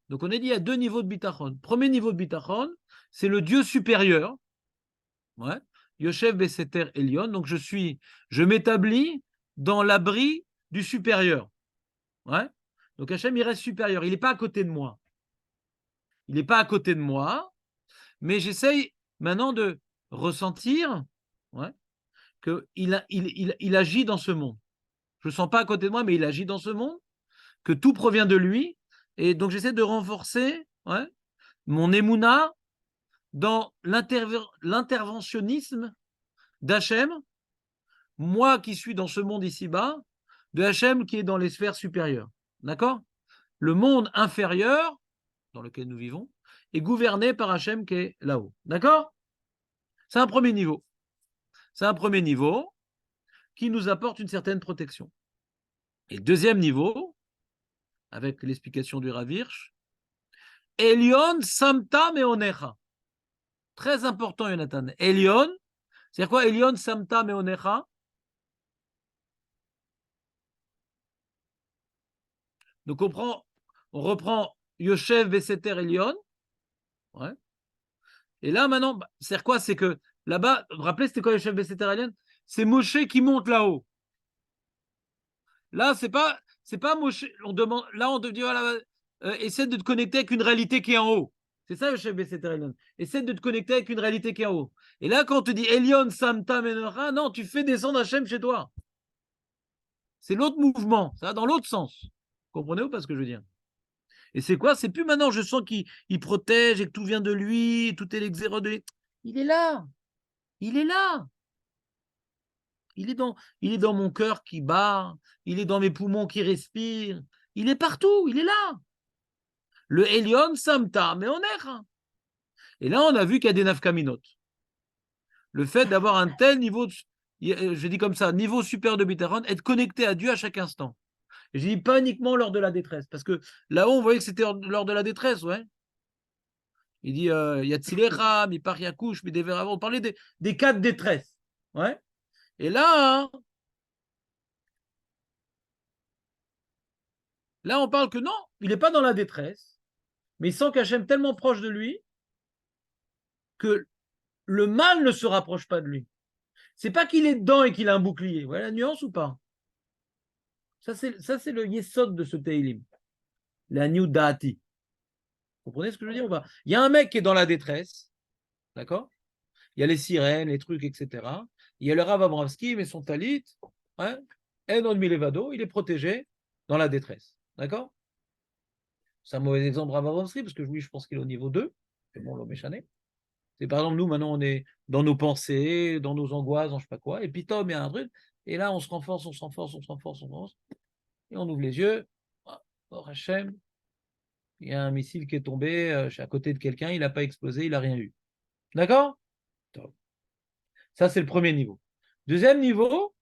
Donc on a dit il y a deux niveaux de bitachon. Premier niveau de bitachon, c'est le Dieu supérieur. Ouais. Yoshev Beseter Elion. Donc je m'établis dans l'abri du supérieur. Ouais. Donc Hachem, il reste supérieur. Il n'est pas à côté de moi. Il n'est pas à côté de moi, mais j'essaye maintenant de ressentir, ouais, qu'il agit dans ce monde. Je ne le sens pas à côté de moi, mais il agit dans ce monde, que tout provient de lui. Et donc, j'essaie de renforcer, ouais, mon émouna dans l'interventionnisme d'Hachem, moi qui suis dans ce monde ici-bas, de Hachem qui est dans les sphères supérieures. D'accord? Le monde inférieur, dans lequel nous vivons, est gouverné par Hachem qui est là-haut. D'accord? C'est un premier niveau. C'est un premier niveau qui nous apporte une certaine protection. Et deuxième niveau, avec l'explication du Rav Hirsch, Elion Samta Meonecha. Très important, Jonathan. Elion, c'est quoi Elion Samta Meonecha? Donc on reprend Yoshev Beseter Elion. Ouais. Et là maintenant, c'est quoi? C'est que là-bas, vous vous rappelez, c'était quoi Yoshev Beseter Elion? C'est Moshe qui monte là-haut. Là, c'est pas Moshe. On demande, là, on te dit, voilà, essaie de te connecter avec une réalité qui est en haut. C'est ça, le chef Beseter Elion. Essaie de te connecter avec une réalité qui est en haut. Et là, quand on te dit Elion Samta Menora, non, tu fais descendre Hachem chez toi. C'est l'autre mouvement, ça va dans l'autre sens. Comprenez-vous pas ce que je veux dire? Et c'est quoi? C'est plus maintenant, je sens qu'il protège et que tout vient de lui, tout est l'exéro de lui. Il est là. Il est là. Il est dans mon cœur qui bat, il est dans mes poumons qui respirent, il est partout, il est là. Le Elion Samta, mais on est. Et là, on a vu qu'il y a des nafkaminotes. Le fait d'avoir un tel niveau, je dis comme ça, niveau super de Bitaron, être connecté à Dieu à chaque instant. Et je dis pas uniquement lors de la détresse, parce que là-haut, on voyait que c'était lors de la détresse, ouais. Il dit, il y a Tsilecha, mi par Yakouche, mi Dever avant. On parlait des cas de détresse. Ouais. Et là, hein, là, on parle que non, il n'est pas dans la détresse, mais il sent qu'Hachem est tellement proche de lui que le mal ne se rapproche pas de lui. C'est pas qu'il est dedans et qu'il a un bouclier. Vous voyez la nuance ou pas? Ça, c'est le yesod de ce Teilim. La New Dati. Vous comprenez ce que je veux dire ou pas? Il y a un mec qui est dans la détresse, d'accord? Il y a les sirènes, les trucs, etc. Il y a le Rav Abramski, mais son talit, hein, En Milevado, il est protégé dans la détresse. D'accord? C'est un mauvais exemple, Rav Abramski, parce que oui, je pense qu'il est au niveau 2. C'est bon, l'homme échané. C'est par exemple, nous, maintenant, on est dans nos pensées, dans nos angoisses, dans je sais pas quoi. Et puis, Tom, il y a un truc. Et là, on se renforce, on se renforce, on se renforce, on se renforce. Et on ouvre les yeux. Oh, Hachem, il y a un missile qui est tombé à côté de quelqu'un, il n'a pas explosé, il n'a rien eu. D'accord? Ça, c'est le premier niveau. Deuxième niveau,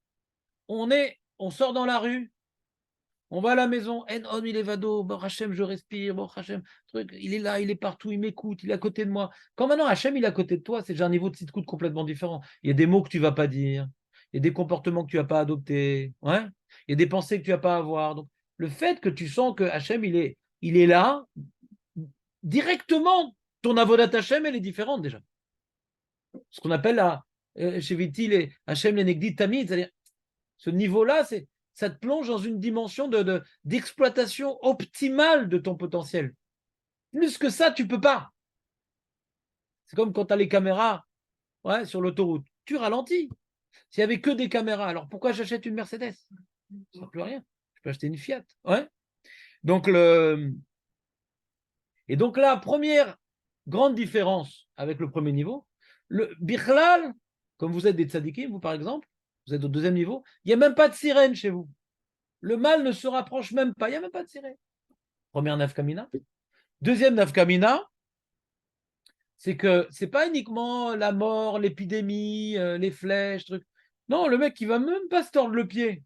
on sort dans la rue, on va à la maison, En on il est vado, bon Hachem, je respire, bon Hachem, truc, il est là, il est partout, il m'écoute, il est à côté de moi. Quand maintenant Hachem, il est à côté de toi, c'est déjà un niveau de sitcout complètement différent. Il y a des mots que tu ne vas pas dire, il y a des comportements que tu ne vas pas adopter, ouais, il y a des pensées que tu ne vas pas avoir. Donc, le fait que tu sens que Hachem, il est là, directement, ton avodat Hachem, elle est différente déjà. Ce qu'on appelle la, chez Viti, les Hachem, les Negdi Tamid, c'est-à-dire ce niveau-là, ça te plonge dans une dimension d'exploitation optimale de ton potentiel. Plus que ça, tu ne peux pas. C'est comme quand tu as les caméras ouais, sur l'autoroute. Tu ralentis. S'il n'y avait que des caméras, alors pourquoi j'achète une Mercedes? Ça ne sert plus à rien. Je peux acheter une Fiat. Ouais. Donc, et donc la première grande différence avec le premier niveau, le Bichlal, comme vous êtes des tzadikim, vous par exemple, vous êtes au deuxième niveau, il n'y a même pas de sirène chez vous. Le mal ne se rapproche même pas, il n'y a même pas de sirène. Première nafkamina. Deuxième nafkamina, c'est que c'est pas uniquement la mort, l'épidémie, les flèches, trucs. Non, le mec, il va même pas se tordre le pied.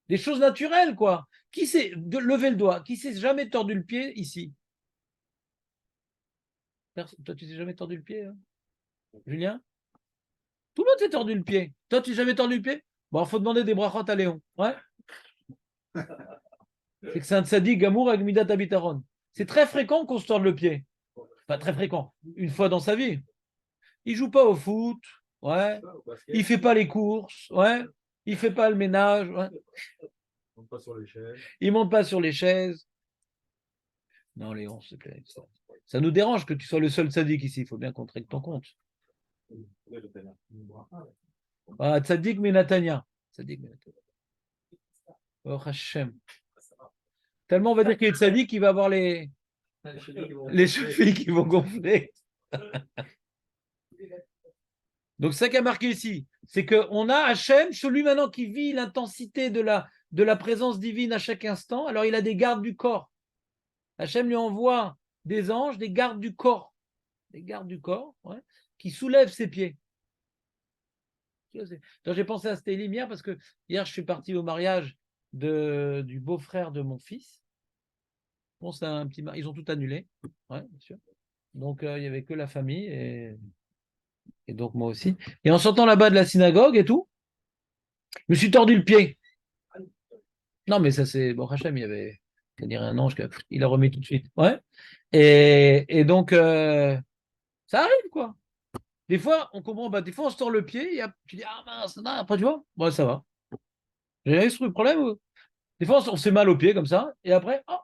Des choses naturelles, quoi. Qui s'est levé le doigt? Qui s'est jamais tordu le pied ici? Toi, tu t'es jamais tordu le pied, hein, Julien? Tout le monde s'est tordu le pied. Toi, tu t'es jamais tordu le pied? Bon, il faut demander des brachot à Léon. Ouais. C'est que c'est un tzaddik gamour avec midat habitaron. C'est très fréquent qu'on se torde le pied. Pas très fréquent. Une fois dans sa vie. Il joue pas au foot. Ouais. Il fait pas les courses. Ouais. Il fait pas le ménage. Ouais. On monte pas sur les chaises. Il monte pas sur les chaises. Non, Léon, s'il te plaît. Ça nous dérange que tu sois le seul tzaddik ici. Il faut bien qu'on te règle ton compte. Ah, tzaddik Menatania. Tzaddik Menatania. Oh Hachem. Tellement on va dire qu'il est tzaddik qu'il va avoir les chevilles qui vont gonfler. Donc, ça qui a marqué ici, c'est qu'on a Hachem, celui maintenant qui vit l'intensité de la présence divine à chaque instant. Alors, il a des gardes du corps. Hachem lui envoie des anges, des gardes du corps. Des gardes du corps, ouais, qui soulèvent ses pieds. Donc, j'ai pensé à Stélim hier parce que hier, je suis parti au mariage du beau-frère de mon fils. Bon, c'est un petit ils ont tout annulé, ouais, bien sûr. Donc, il n'y avait que la famille et donc moi aussi. Et en sortant là-bas de la synagogue et tout, je me suis tordu le pied. Non, mais ça, c'est. Bon, Hachem, il y avait. C'est-à-dire un ange, il a remis tout de suite. Ouais. Et donc, ça arrive, quoi. Des fois, on comprend, bah, des fois, on se tord le pied, et tu dis, ah mince, non, après, tu vois, bon, ça va. J'ai eu ce problème. Des fois, on se fait mal au pied, comme ça, et après, oh,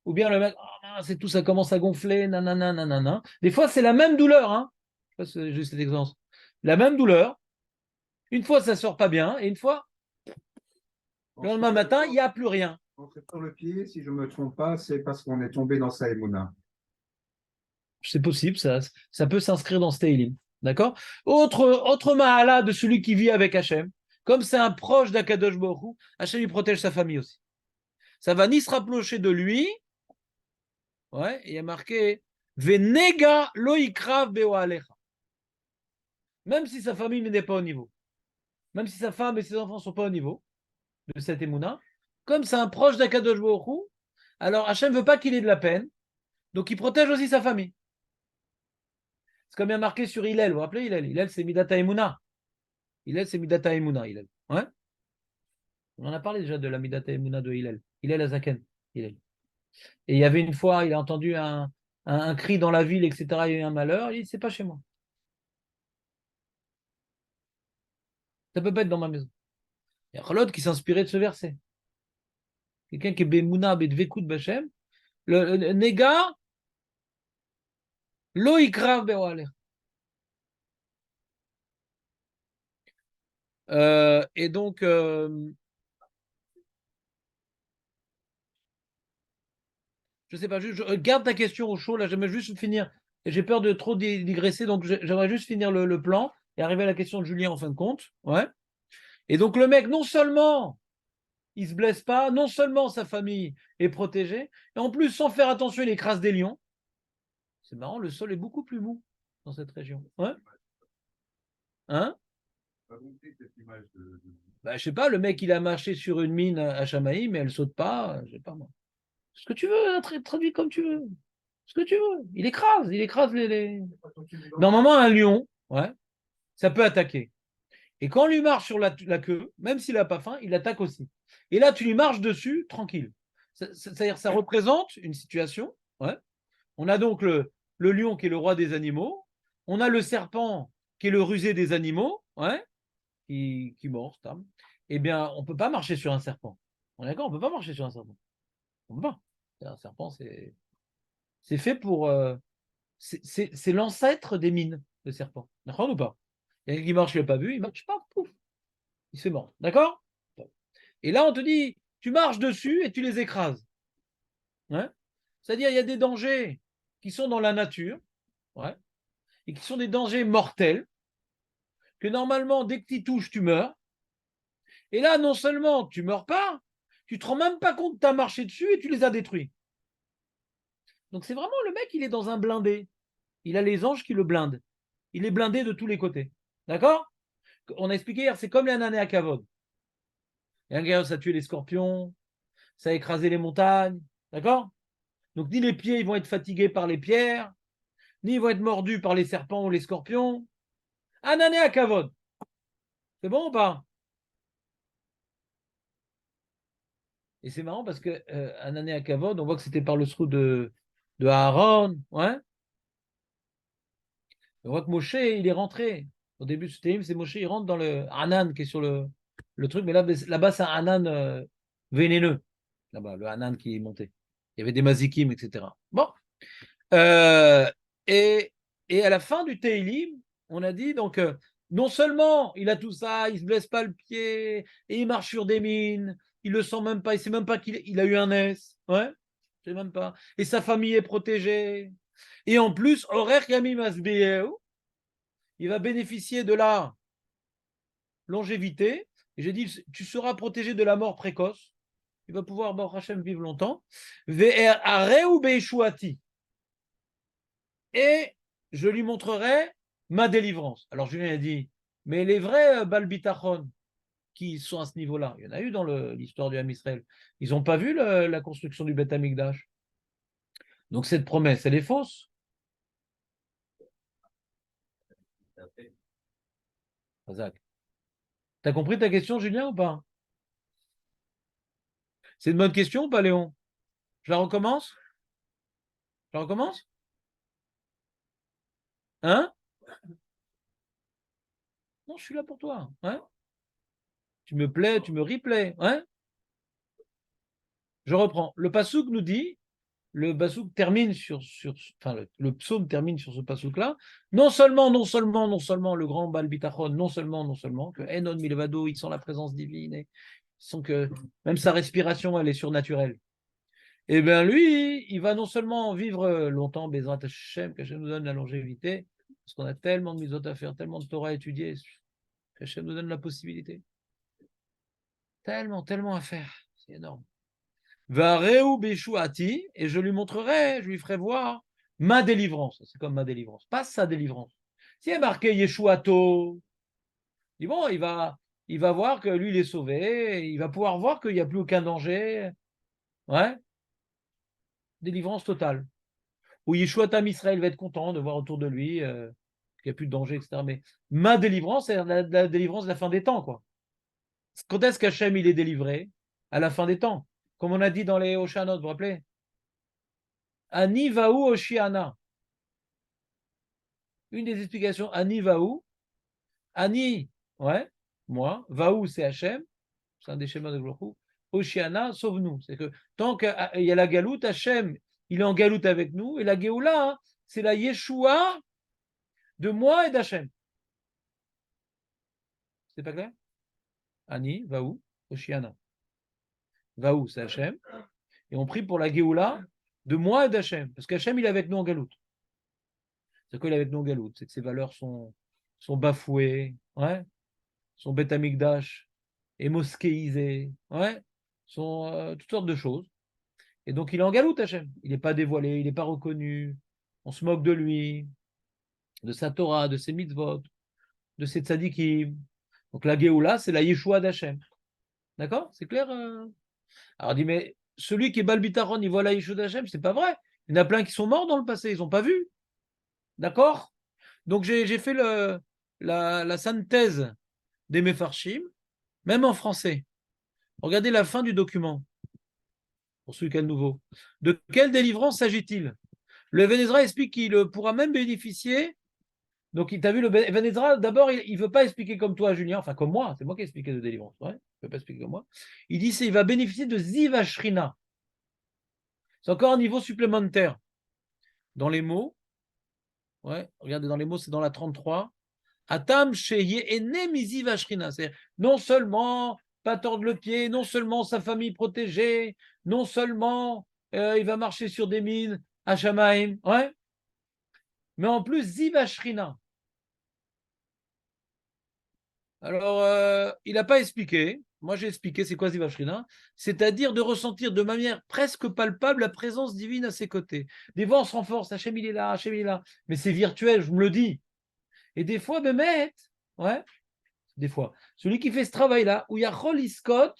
ou bien le mec, oh mince, et tout, ça commence à gonfler, nanana, nanana. Des fois, c'est la même douleur, hein. Je sais pas si j'ai juste cet exemple. La même douleur. Une fois, ça sort pas bien, et une fois, le lendemain matin, il n'y a plus rien. On se tord le pied, si je ne me trompe pas, c'est parce qu'on est tombé dans sa émouna. C'est possible, ça peut s'inscrire dans ce Teilim. D'accord? Autre mahala de celui qui vit avec Hachem. Comme c'est un proche d'Akadosh Baruch Hu, Hachem lui protège sa famille aussi. Ça va ni se rapprocher de lui, ouais, il y a marqué Venega lo ikrav be'oalecha. Même si sa famille n'est pas au niveau, même si sa femme et ses enfants ne sont pas au niveau de cette émouna, comme c'est un proche d'Akadosh Baruch Hu, alors Hachem ne veut pas qu'il ait de la peine, donc il protège aussi sa famille. C'est comme il y a marqué sur Hillel, vous vous rappelez Hillel? Hillel, c'est Midata Emuna. Hillel, c'est Midata Emuna, Hillel. Ouais. On en a parlé déjà de la Midata Emuna de Hillel. Hillel Azaken. Hillel. Et il y avait une fois, il a entendu un cri dans la ville, etc. Il y a eu un malheur. Il dit, c'est pas chez moi. Ça peut pas être dans ma maison. Il y a l'autre qui s'inspirait de ce verset. Quelqu'un qui est Bemouna, Bedvekut Bachem. Le Nega, Lo Ikrav Be'oaler. Et donc, je sais pas, je garde ta question au chaud, là, j'aimerais juste finir. J'ai peur de trop digresser, donc j'aimerais juste finir le plan et arriver à la question de Julien en fin de compte. Ouais. Et donc, le mec, non seulement il se blesse pas, non seulement sa famille est protégée, et en plus, sans faire attention, il écrase des lions. C'est marrant, le sol est beaucoup plus mou dans cette région. Ouais. Hein? Bah, je sais pas, le mec, il a marché sur une mine à Chamaï, mais elle saute pas, je sais pas moi. Ce que tu veux, traduis comme tu veux. Ce que tu veux. Il écrase les... Normalement, un lion, ouais, ça peut attaquer. Et quand on lui marche sur la queue, même s'il n'a pas faim, il attaque aussi. Et là, tu lui marches dessus, tranquille. C'est-à-dire, ça représente une situation. Ouais. On a donc le lion qui est le roi des animaux. On a le serpent qui est le rusé des animaux, ouais, qui mord. Eh bien, on ne peut pas marcher sur un serpent. On est d'accord, on ne peut pas marcher sur un serpent. On ne peut pas. Un serpent, c'est fait pour. C'est l'ancêtre des mines, le serpent. D'accord ou pas? Il y a qui marche, il n'a pas vu, il marche pas, pouf, il se fait mort. D'accord? Et là, on te dit, tu marches dessus et tu les écrases. Ouais. C'est-à-dire, il y a des dangers qui sont dans la nature, ouais, et qui sont des dangers mortels, que normalement, dès que tu touches, tu meurs. Et là, non seulement tu meurs pas, tu ne te rends même pas compte que tu as marché dessus et tu les as détruits. Donc c'est vraiment le mec, il est dans un blindé. Il a les anges qui le blindent. Il est blindé de tous les côtés. D'accord? On a expliqué hier, c'est comme les ananées à Kavod. Et un gars, ça a tué les scorpions, ça a écrasé les montagnes. D'accord? Donc ni les pieds, ils vont être fatigués par les pierres, ni ils vont être mordus par les serpents ou les scorpions. Anané à Kavod. C'est bon ou pas? Et c'est marrant parce que Anané à Kavod, on voit que c'était par le srou de Aaron. Ouais? On voit que Moshe, il est rentré. Au début de ce télim, c'est Moshe, il rentre dans le Hanan qui est sur le truc, mais là-bas, c'est un Hanan vénéneux. Là-bas, le Hanan qui est monté. Il y avait des mazikim, etc. Bon. Euh, et, et à la fin du Teilim, on a dit donc non seulement il a tout ça, il se blesse pas le pied, et il marche sur des mines, il le sent même pas, il sait même pas qu'il a eu un S, ouais, je sais même pas. Et sa famille est protégée. Et en plus, horaire Yamim Asbeel, il va bénéficier de la longévité. Et j'ai dit, tu seras protégé de la mort précoce. Il va pouvoir, Baruch Hashem, vivre longtemps. Et je lui montrerai ma délivrance. Alors Julien a dit, mais les vrais Balbitachon qui sont à ce niveau-là, il y en a eu dans l'histoire du Ham Israël, ils n'ont pas vu la construction du Beth Amikdash. Donc cette promesse, elle est fausse. Razak. T'as compris ta question, Julien, ou pas? C'est une bonne question ou pas, Léon? Je la recommence? Je la recommence? Hein? Non, je suis là pour toi. Hein? Tu me plais, tu me replay. Hein? Je reprends. Le Passouk nous dit, le Passouk termine enfin, le psaume termine sur ce Passouk-là. Non seulement, le grand Baal Bitachon, non seulement, que Enon Milvado, il sent la présence divine, et ils sent que même sa respiration, elle est surnaturelle. Eh bien, lui, il va non seulement vivre longtemps, Bezrat Hashem, que Hashem nous donne la longévité, Parce qu'on a tellement de mitzvot à faire, tellement de Torah à étudier, qu'Hachem nous donne la possibilité. Tellement, tellement à faire. C'est énorme. Vareu Beshuati, et je lui montrerai, je lui ferai voir ma délivrance. C'est comme ma délivrance, pas sa délivrance. S'il y a marqué Yeshuato, bon, il va voir que lui, il est sauvé, il va pouvoir voir qu'il n'y a plus aucun danger. Ouais, délivrance totale. Ou Yeshuatam Israël va être content de voir autour de lui qu'il n'y a plus de danger, etc. Mais ma délivrance, c'est la délivrance de la fin des temps, quoi. Quand est-ce qu'Hachem, il est délivré? À la fin des temps. Comme on a dit dans les Oshanot, vous vous rappelez? Ani Vahu Oshiana. Une des explications, Ani Vahu. Ani, ouais, moi. Vahu, c'est Hachem. C'est un des schémas de Baruch Hu. Oshiana, sauve-nous. C'est que tant qu'il y a la galoute, Hachem, il est en galoute avec nous. Et la Géoula, hein, c'est la Yeshua de moi et d'Hachem. C'est pas clair? Ani, Vahu, Oshiana. Vahu, c'est Hachem. Et on prie pour la Géoula de moi et d'Hachem. Parce qu'Hachem, il est avec nous en galoute. C'est quoi il est avec nous en galoute? C'est que ses valeurs sont bafouées, ouais, sont bêtes amigdash, et mosquéisées, ouais, sont toutes sortes de choses. Et donc il est en galoute, Hachem. Il n'est pas dévoilé, il n'est pas reconnu. On se moque de lui, de sa Torah, de ses mitzvot, de ses tzadikim. Donc la Géoula, c'est la Yeshua d'Hachem. D'accord? C'est clair? Alors on dit, mais celui qui est Balbitaron, il voit la Yeshua d'Hachem, c'est pas vrai. Il y en a plein qui sont morts dans le passé, ils n'ont pas vu. D'accord? Donc j'ai fait la synthèse des Mefarshim, même en français. Regardez la fin du document, pour celui qui a le nouveau. De quelle délivrance s'agit-il? Le Even Ezra explique qu'il pourra même bénéficier. Donc, tu as vu, le Even Ezra, d'abord, il ne veut pas expliquer comme toi, Julien, enfin comme moi, c'est moi qui ai expliqué de délivrance. Ouais, il ne veut pas expliquer comme moi. Il dit qu'il va bénéficier de Ziva Shrina. C'est encore un niveau supplémentaire. Dans les mots, ouais, regardez, dans les mots, c'est dans la 33. Atam Sheye Ene Miziva Shrina. C'est non seulement pas tordre le pied, non seulement sa famille protégée, non seulement il va marcher sur des mines à Shamaim, ouais, mais en plus Ziva Shrina. Alors, il n'a pas expliqué. Moi, j'ai expliqué c'est quoi Ziva Shrina, c'est-à-dire de ressentir de manière presque palpable la présence divine à ses côtés. Des fois, on se renforce, Hachem il est là, Hachem il est là, mais c'est virtuel, je me le dis. Et des fois, Bémet, ouais, des fois, celui qui fait ce travail-là, où il y a Chol Iskot,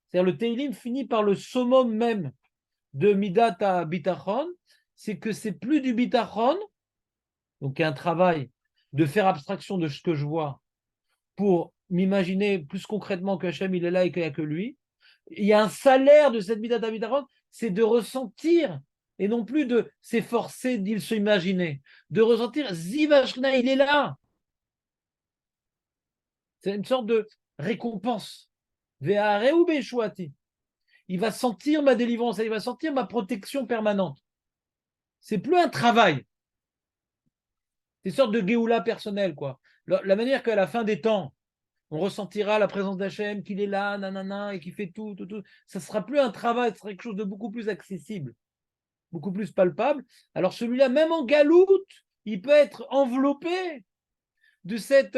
c'est-à-dire le Teilim finit par le summum même de Midata Bitachon, c'est que c'est plus du Bitachon, donc il y a un travail de faire abstraction de ce que je vois pour m'imaginer plus concrètement que Hachem il est là et qu'il n'y a que lui. Il y a un salaire de cette Midata Bitachon, c'est de ressentir et non plus de s'efforcer d'il se imaginer, de ressentir Ziva Shrina, il est là. C'est une sorte de récompense. Il va sentir ma délivrance, il va sentir ma protection permanente. C'est plus un travail. C'est une sorte de Géoula personnelle, quoi. La manière qu'à la fin des temps, on ressentira la présence d'Hachem, qu'il est là, nanana, et qu'il fait tout. Ça ne sera plus un travail, ce sera quelque chose de beaucoup plus accessible, beaucoup plus palpable. Alors celui-là, même en galoute, il peut être enveloppé de cette,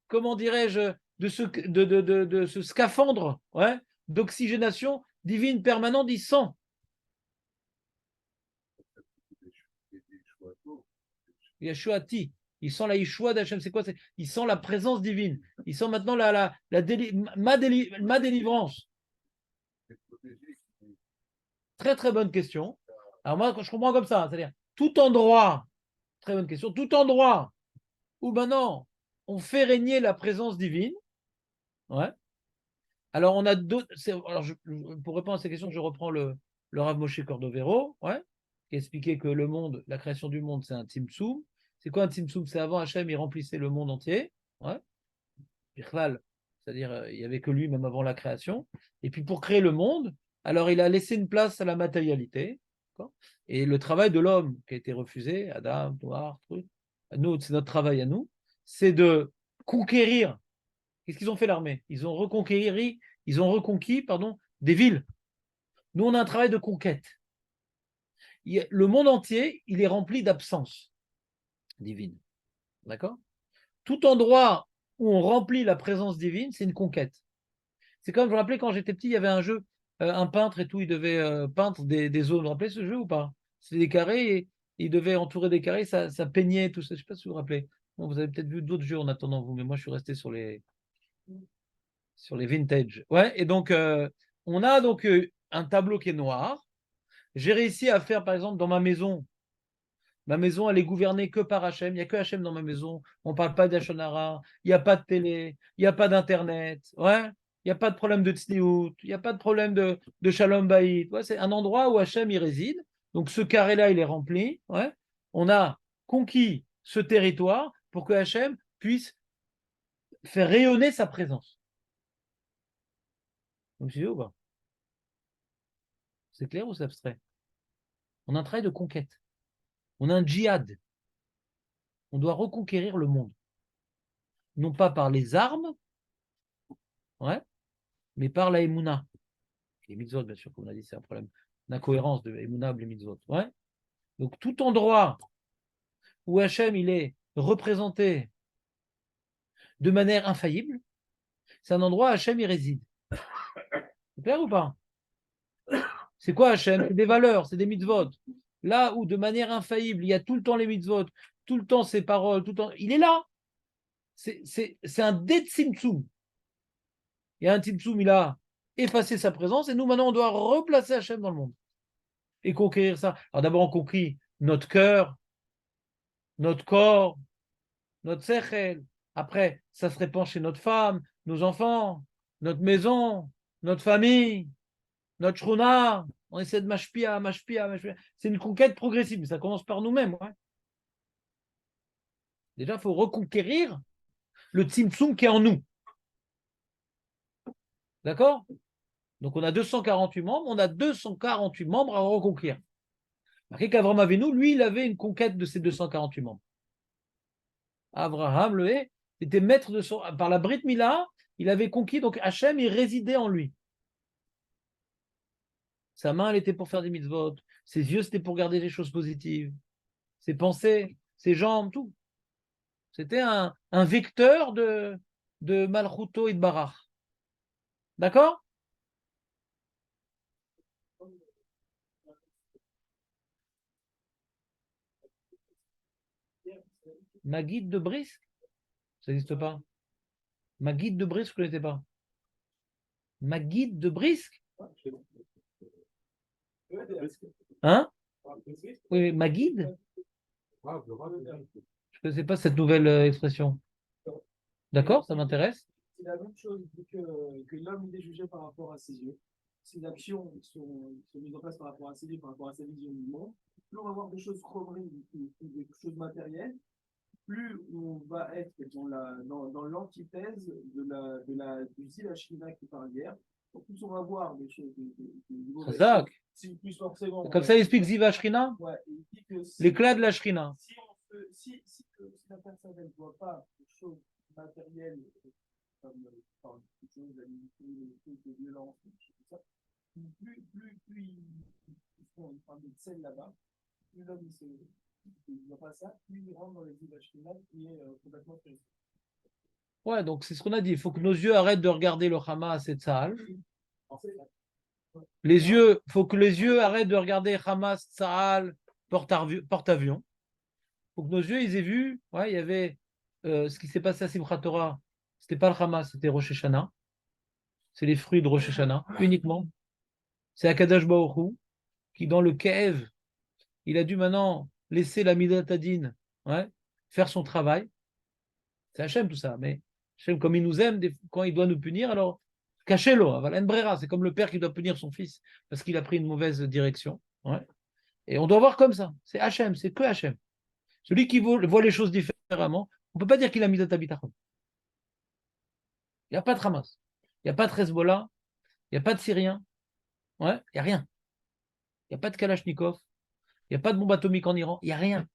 comment dirais-je, de ce scaphandre, ouais, d'oxygénation divine permanente, il sent. Yeshuati, il sent la Yeshua d'Hachem, c'est quoi? Il sent la présence divine. Il sent maintenant ma délivrance. Très très bonne question. Alors moi, je comprends comme ça, c'est-à-dire tout endroit, très bonne question, tout endroit où maintenant on fait régner la présence divine, ouais. Alors on a d'autres. Pour répondre à ces questions, je reprends le Rav Moshe Cordovero, ouais, qui expliquait que le monde, la création du monde, c'est un tzimtzum. C'est quoi un tzimtzum? C'est avant Hachem, il remplissait le monde entier, ouais. C'est-à-dire il n'y avait que lui même avant la création. Et puis pour créer le monde, alors il a laissé une place à la matérialité. Et le travail de l'homme qui a été refusé, Adam, Noir, truc, nous, c'est notre travail à nous, c'est de conquérir. Qu'est-ce qu'ils ont fait l'armée? Ils ont reconquis, des villes. Nous, on a un travail de conquête. Le monde entier, il est rempli d'absence divine. D'accord? Tout endroit où on remplit la présence divine, c'est une conquête. C'est comme, je me rappelais quand j'étais petit, il y avait un jeu, un peintre et tout, il devait peindre des zones. Vous vous rappelez ce jeu ou pas? C'était des carrés et il devait entourer des carrés, ça peignait, tout ça. Je ne sais pas si vous vous rappelez. Bon, vous avez peut-être vu d'autres jeux en attendant vous, mais moi je suis resté sur les vintage. Ouais, et donc on a donc un tableau qui est noir. J'ai réussi à faire, par exemple, dans ma maison, elle est gouvernée que par Hachem. Il n'y a que Hachem dans ma maison. On ne parle pas d'Ashonara. Il n'y a pas de télé. Il n'y a pas d'Internet. Ouais. Il n'y a pas de problème de tsniout. Il n'y a pas de problème de shalom bayit. Ouais, c'est un endroit où Hachem y réside. Donc ce carré-là, il est rempli. Ouais. On a conquis ce territoire pour que Hachem puisse faire rayonner sa présence. Donc, c'est ou pas? C'est clair ou c'est abstrait? On a un travail de conquête. On a un djihad. On doit reconquérir le monde. Non pas par les armes, ouais, mais par la Emouna. Les mitzvot, bien sûr, comme on a dit, c'est un problème d'incohérence de Emouna et les mitzvot. Ouais. Donc, tout endroit où Hachem il est représenté de manière infaillible, c'est un endroit où Hachem y réside. C'est clair ou pas? C'est quoi Hachem? C'est des valeurs, c'est des mitzvot. Là où de manière infaillible, il y a tout le temps les mitzvot, tout le temps ses paroles, tout le temps, il est là. C'est un Detsimtsum. Il y a un Tzimtzum, il a effacé sa présence et nous maintenant on doit replacer Hachem dans le monde et conquérir ça. Alors d'abord on conquit notre cœur, notre corps, notre sechel. Après, ça se répand chez notre femme, nos enfants, notre maison, notre famille, notre shruna. On essaie de mashpia. C'est une conquête progressive, mais ça commence par nous-mêmes. Ouais. Déjà, il faut reconquérir le tzimtzum qui est en nous. D'accord? Donc on a 248 membres, on a 248 membres à reconquérir. Marqué qu'Avram Avinu, lui, il avait une conquête de ses 248 membres. Abraham, le était maître de son. Par la Brit Mila, il avait conquis, donc Hachem, il résidait en lui. Sa main, elle était pour faire des mitzvot. Ses yeux, c'était pour garder les choses positives. Ses pensées, ses jambes, tout. C'était un vecteur de Malchuto et de Barach. D'accord? Ma guide de Brisk, ça n'existe pas. Ma guide de Brisk, je ne connaissais pas. Ma guide de Brisk? Hein? Oui, ma guide? Je ne connaissais pas cette nouvelle expression. D'accord, ça m'intéresse. C'est la même chose, vu que l'homme est jugé par rapport à ses yeux. Ses actions sont mises en place par rapport à ses yeux, par rapport à sa vision du monde. Plus on va avoir des choses chromiques, des choses matérielles, plus on va être dans l'antithèse du Zilachina qui parle hier. Plus on va voir des choses. Chazak. Plus forcément. Comme ça, il explique Ziva Shrina. Ouais, il dit que l'éclat de la Shrina. Si la personne ne voit pas des choses matérielles comme des choses de violence, tout ça, plus ils font une forme de scène là-bas, plus l'homme ne voit pas ça, plus il rentre dans les images finales qui est complètement triste. Ouais, donc c'est ce qu'on a dit. Il faut que nos yeux arrêtent de regarder le Hamas et Tzahal. Il faut que les yeux arrêtent de regarder Hamas, Tzahal, porte-avions. Il faut que nos yeux, ils aient vu, ouais, il y avait ce qui s'est passé à Simchat Torah. C'était pas le Hamas, c'était Rosh Hashanah. C'est les fruits de Rosh Hashanah, uniquement. C'est Akadosh Baruch Hu qui, dans le Kev, il a dû maintenant laisser la Midat Adin, ouais, faire son travail. C'est Hachem tout ça, mais Hachem, comme il nous aime, quand il doit nous punir, alors cachez-le. C'est comme le père qui doit punir son fils parce qu'il a pris une mauvaise direction. Ouais. Et on doit voir comme ça. C'est Hachem, c'est que Hachem. Celui qui voit les choses différemment, on ne peut pas dire qu'il a mis Bitachon. Il n'y a pas de Hamas, il n'y a pas de Hezbollah, il n'y a pas de Syriens, ouais, il n'y a rien. Il n'y a pas de Kalachnikov, il n'y a pas de bombe atomique en Iran, il n'y a rien.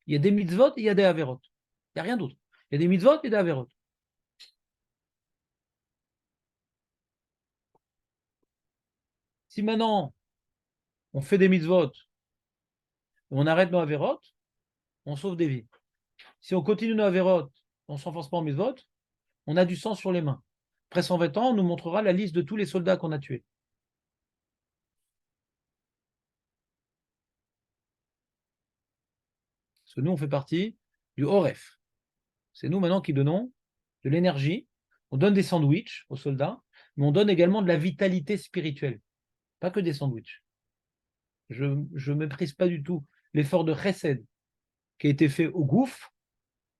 Il y a des mitzvot et il y a des averot. Il n'y a rien d'autre. Il y a des mitzvot et des averot. Si maintenant on fait des mitzvot, on arrête nos averot, on sauve des vies. si on continue nos avérotes, on ne s'enfonce pas en mitzvot, on a du sang sur les mains. Après 120 ans, on nous montrera la liste de tous les soldats qu'on a tués. Parce que nous, on fait partie du Horef. C'est nous maintenant qui donnons de l'énergie. On donne des sandwichs aux soldats, mais on donne également de la vitalité spirituelle. Pas que des sandwichs. Je ne méprise pas du tout l'effort de chesed qui a été fait au gouffre.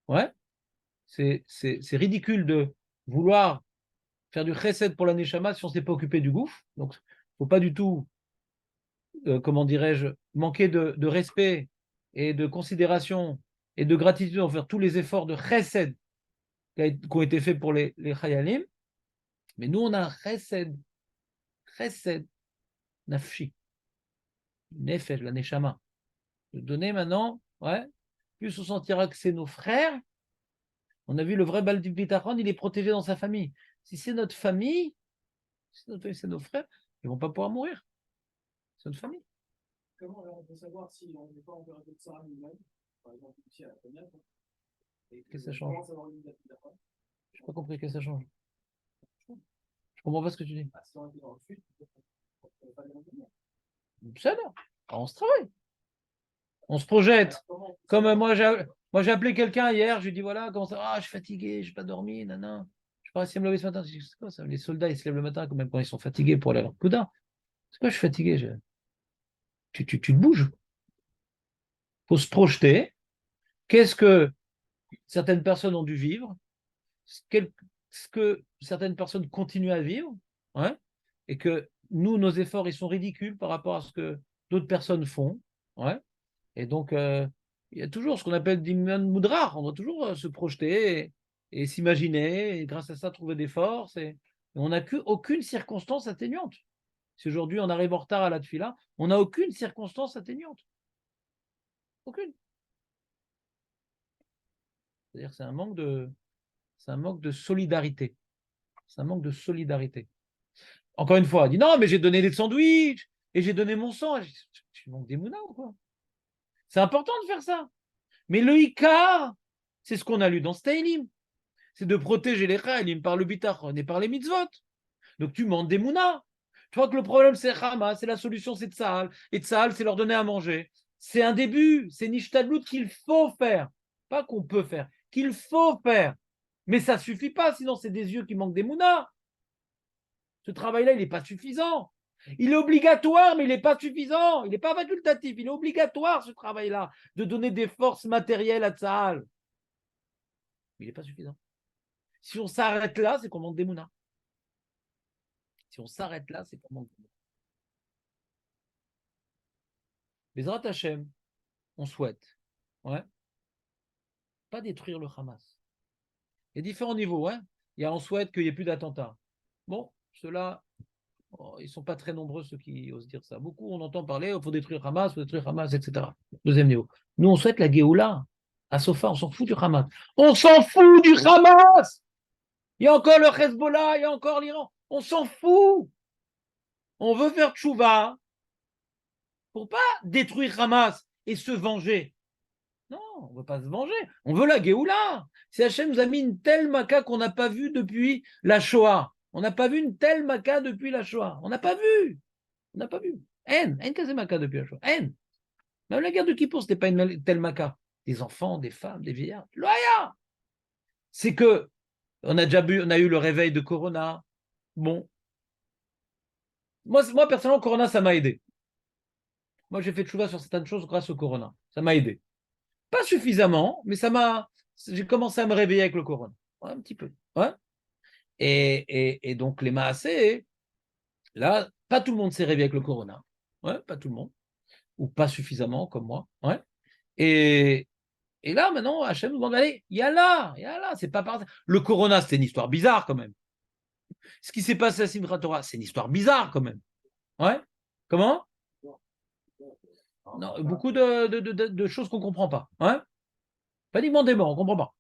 Ouais. C'est ridicule de vouloir faire du chesed pour la neshama si on ne s'est pas occupé du gouffre. Donc, il ne faut pas du tout, comment dirais-je, manquer de respect et de considération et de gratitude envers tous les efforts de chesed qui ont été faits pour les chayalim. Mais nous, on a un chesed nafshi, nefesh, la neshama. De donner maintenant, ouais, plus on sentira que c'est nos frères. On a vu le vrai Baal Bitachon, il est protégé dans sa famille. Si c'est notre famille, c'est nos frères, ils ne vont pas pouvoir mourir. C'est notre famille. Comment on peut savoir si on n'est pas en période de Tsara nous-mêmes, par exemple ici à la première, et Qu'est-ce que ça change? Je n'ai pas compris, qu'est-ce que ça change? Je ne comprends pas ce que tu dis. Si on était dans le sud, on ne pas les revenir. Ça, non. On se travaille. On se projette. Comme moi, j'ai appelé quelqu'un hier, je lui ai dit voilà, comment ça va? Je suis fatigué, je n'ai pas dormi, nanana. Je pas réussi à me lever ce matin. Je dis, c'est quoi ça? Les soldats, ils se lèvent le matin, même quand ils sont fatigués pour aller à leur Kouda. C'est quoi, je suis fatigué? Tu te bouges. Il faut se projeter. Qu'est-ce que certaines personnes ont dû vivre? Ce que certaines personnes continuent à vivre? Ouais. Et que nous, nos efforts, ils sont ridicules par rapport à ce que d'autres personnes font. Ouais. Et donc, il y a toujours ce qu'on appelle d'Imman Moudrar. On doit toujours se projeter et s'imaginer, et grâce à ça, trouver des forces. Et on n'a aucune circonstance atténuante. Si aujourd'hui on arrive en retard à la tefila, on n'a aucune circonstance atténuante. Aucune. C'est-à-dire que c'est un manque de solidarité. C'est un manque de solidarité. Encore une fois, il dit non, mais j'ai donné des sandwichs et j'ai donné mon sang. Tu manques des mounas ou quoi? C'est important de faire ça. Mais le Icar, c'est ce qu'on a lu dans Steilim. C'est de protéger les Chayalim par le bitachon et par les mitzvot. Donc tu manques des mounas. Tu vois que le problème, c'est Hamas, c'est la solution, c'est Tzahal. Et Tzahal, c'est leur donner à manger. C'est un début, c'est Nishtadlout qu'il faut faire. Pas qu'on peut faire, qu'il faut faire. Mais ça ne suffit pas, sinon c'est des yeux qui manquent des mounas. Ce travail-là, il n'est pas suffisant. Il est obligatoire, mais il n'est pas suffisant. Il n'est pas facultatif. Il est obligatoire, ce travail-là, de donner des forces matérielles à Tzahal. Mais il n'est pas suffisant. Si on s'arrête là, c'est qu'on manque des mounas. Si on s'arrête là, c'est qu'on manque des mounas. Bezrat Hashem, on souhaite, ouais, pas détruire le Hamas. Il y a différents niveaux. Hein. On souhaite qu'il n'y ait plus d'attentats. Bon, ceux-là, ils ne sont pas très nombreux, ceux qui osent dire ça. Beaucoup, on entend parler, il faut détruire Hamas, etc. Deuxième niveau. Nous, on souhaite la Géoula. À Sofa, on s'en fout du Hamas. On s'en fout du Hamas. Il y a encore le Hezbollah, il y a encore l'Iran. On s'en fout. On veut faire tchouva pour pas détruire Hamas et se venger. Non, on ne veut pas se venger. On veut la Géoula. Si Hachem nous a mis une telle maca qu'on n'a pas vue depuis la Shoah. On n'a pas vu une telle maca depuis la Shoah. On n'a pas vu. On n'a pas vu. En quasi maca depuis la Shoah. En. Même la guerre de Kippour, ce n'était pas une telle maca. Des enfants, des femmes, des vieillards. Loya. C'est que on a eu le réveil de Corona. Bon. Moi personnellement, Corona, ça m'a aidé. Moi, j'ai fait tchouva sur certaines choses grâce au Corona. Ça m'a aidé. Pas suffisamment, mais j'ai commencé à me réveiller avec le Corona. Ouais, un petit peu. Ouais. Et donc, les maasés, là, pas tout le monde s'est réveillé avec le Corona. Ouais, pas tout le monde. Ou pas suffisamment, comme moi. Ouais. Et là, maintenant, Hachem nous demande, allez, il y a là. C'est pas par... Le Corona, c'était une histoire bizarre, quand même. Ce qui s'est passé à Simchat Torah, c'est une histoire bizarre, quand même. Ouais. Comment? Non, beaucoup de choses qu'on ne comprend pas. Hein? Pas uniquement des morts, on ne comprend pas.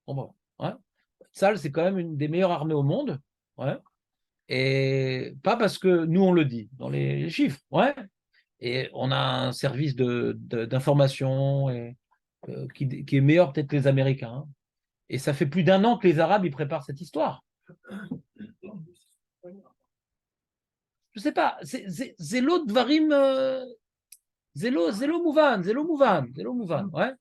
On comprend pas. Ouais? Tzahal, c'est quand même une des meilleures armées au monde. Ouais? Et pas parce que nous, on le dit dans les chiffres. Ouais? Et on a un service d'information et qui est meilleur peut-être que les Américains. Hein. Et ça fait plus d'1 an que les Arabes ils préparent cette histoire. Je sais pas, c'est l'autre Dvarim, Zélo Mouvan, ouais.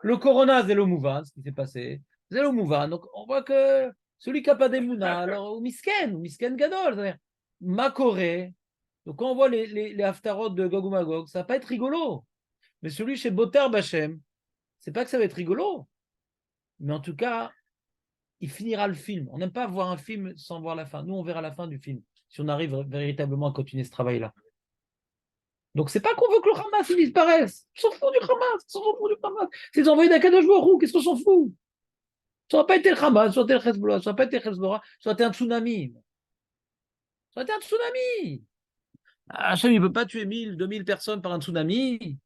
Le Corona, Zélo Mouvan, ce qui s'est passé. Zélo Mouvan. Donc, on voit que celui qui n'a pas d'Emouna, alors, Misken Gadol, c'est-à-dire, Makoré. Donc, quand on voit les haftarot de Gog ou Magog, ça va pas être rigolo. Mais celui chez Boter Bachem, c'est pas que ça va être rigolo. Mais en tout cas, il finira le film. On n'aime pas voir un film sans voir la fin. Nous, on verra la fin du film, si on arrive véritablement à continuer ce travail-là. Donc, c'est pas qu'on veut que le Hamas il disparaisse. On s'en fout du Hamas. On s'en fout du Hamas. C'est les envoyés d'Akadosh Baruch Hu. Qu'est-ce qu'on s'en fout? Ça n'aurait pas été le Hamas, ça aurait été le Hezbollah, ça n'aurait pas été le Hezbollah, ça aurait été un tsunami. Ça aurait été un tsunami. Hachem, il ne peut pas tuer 1000, 2000 personnes par un tsunami.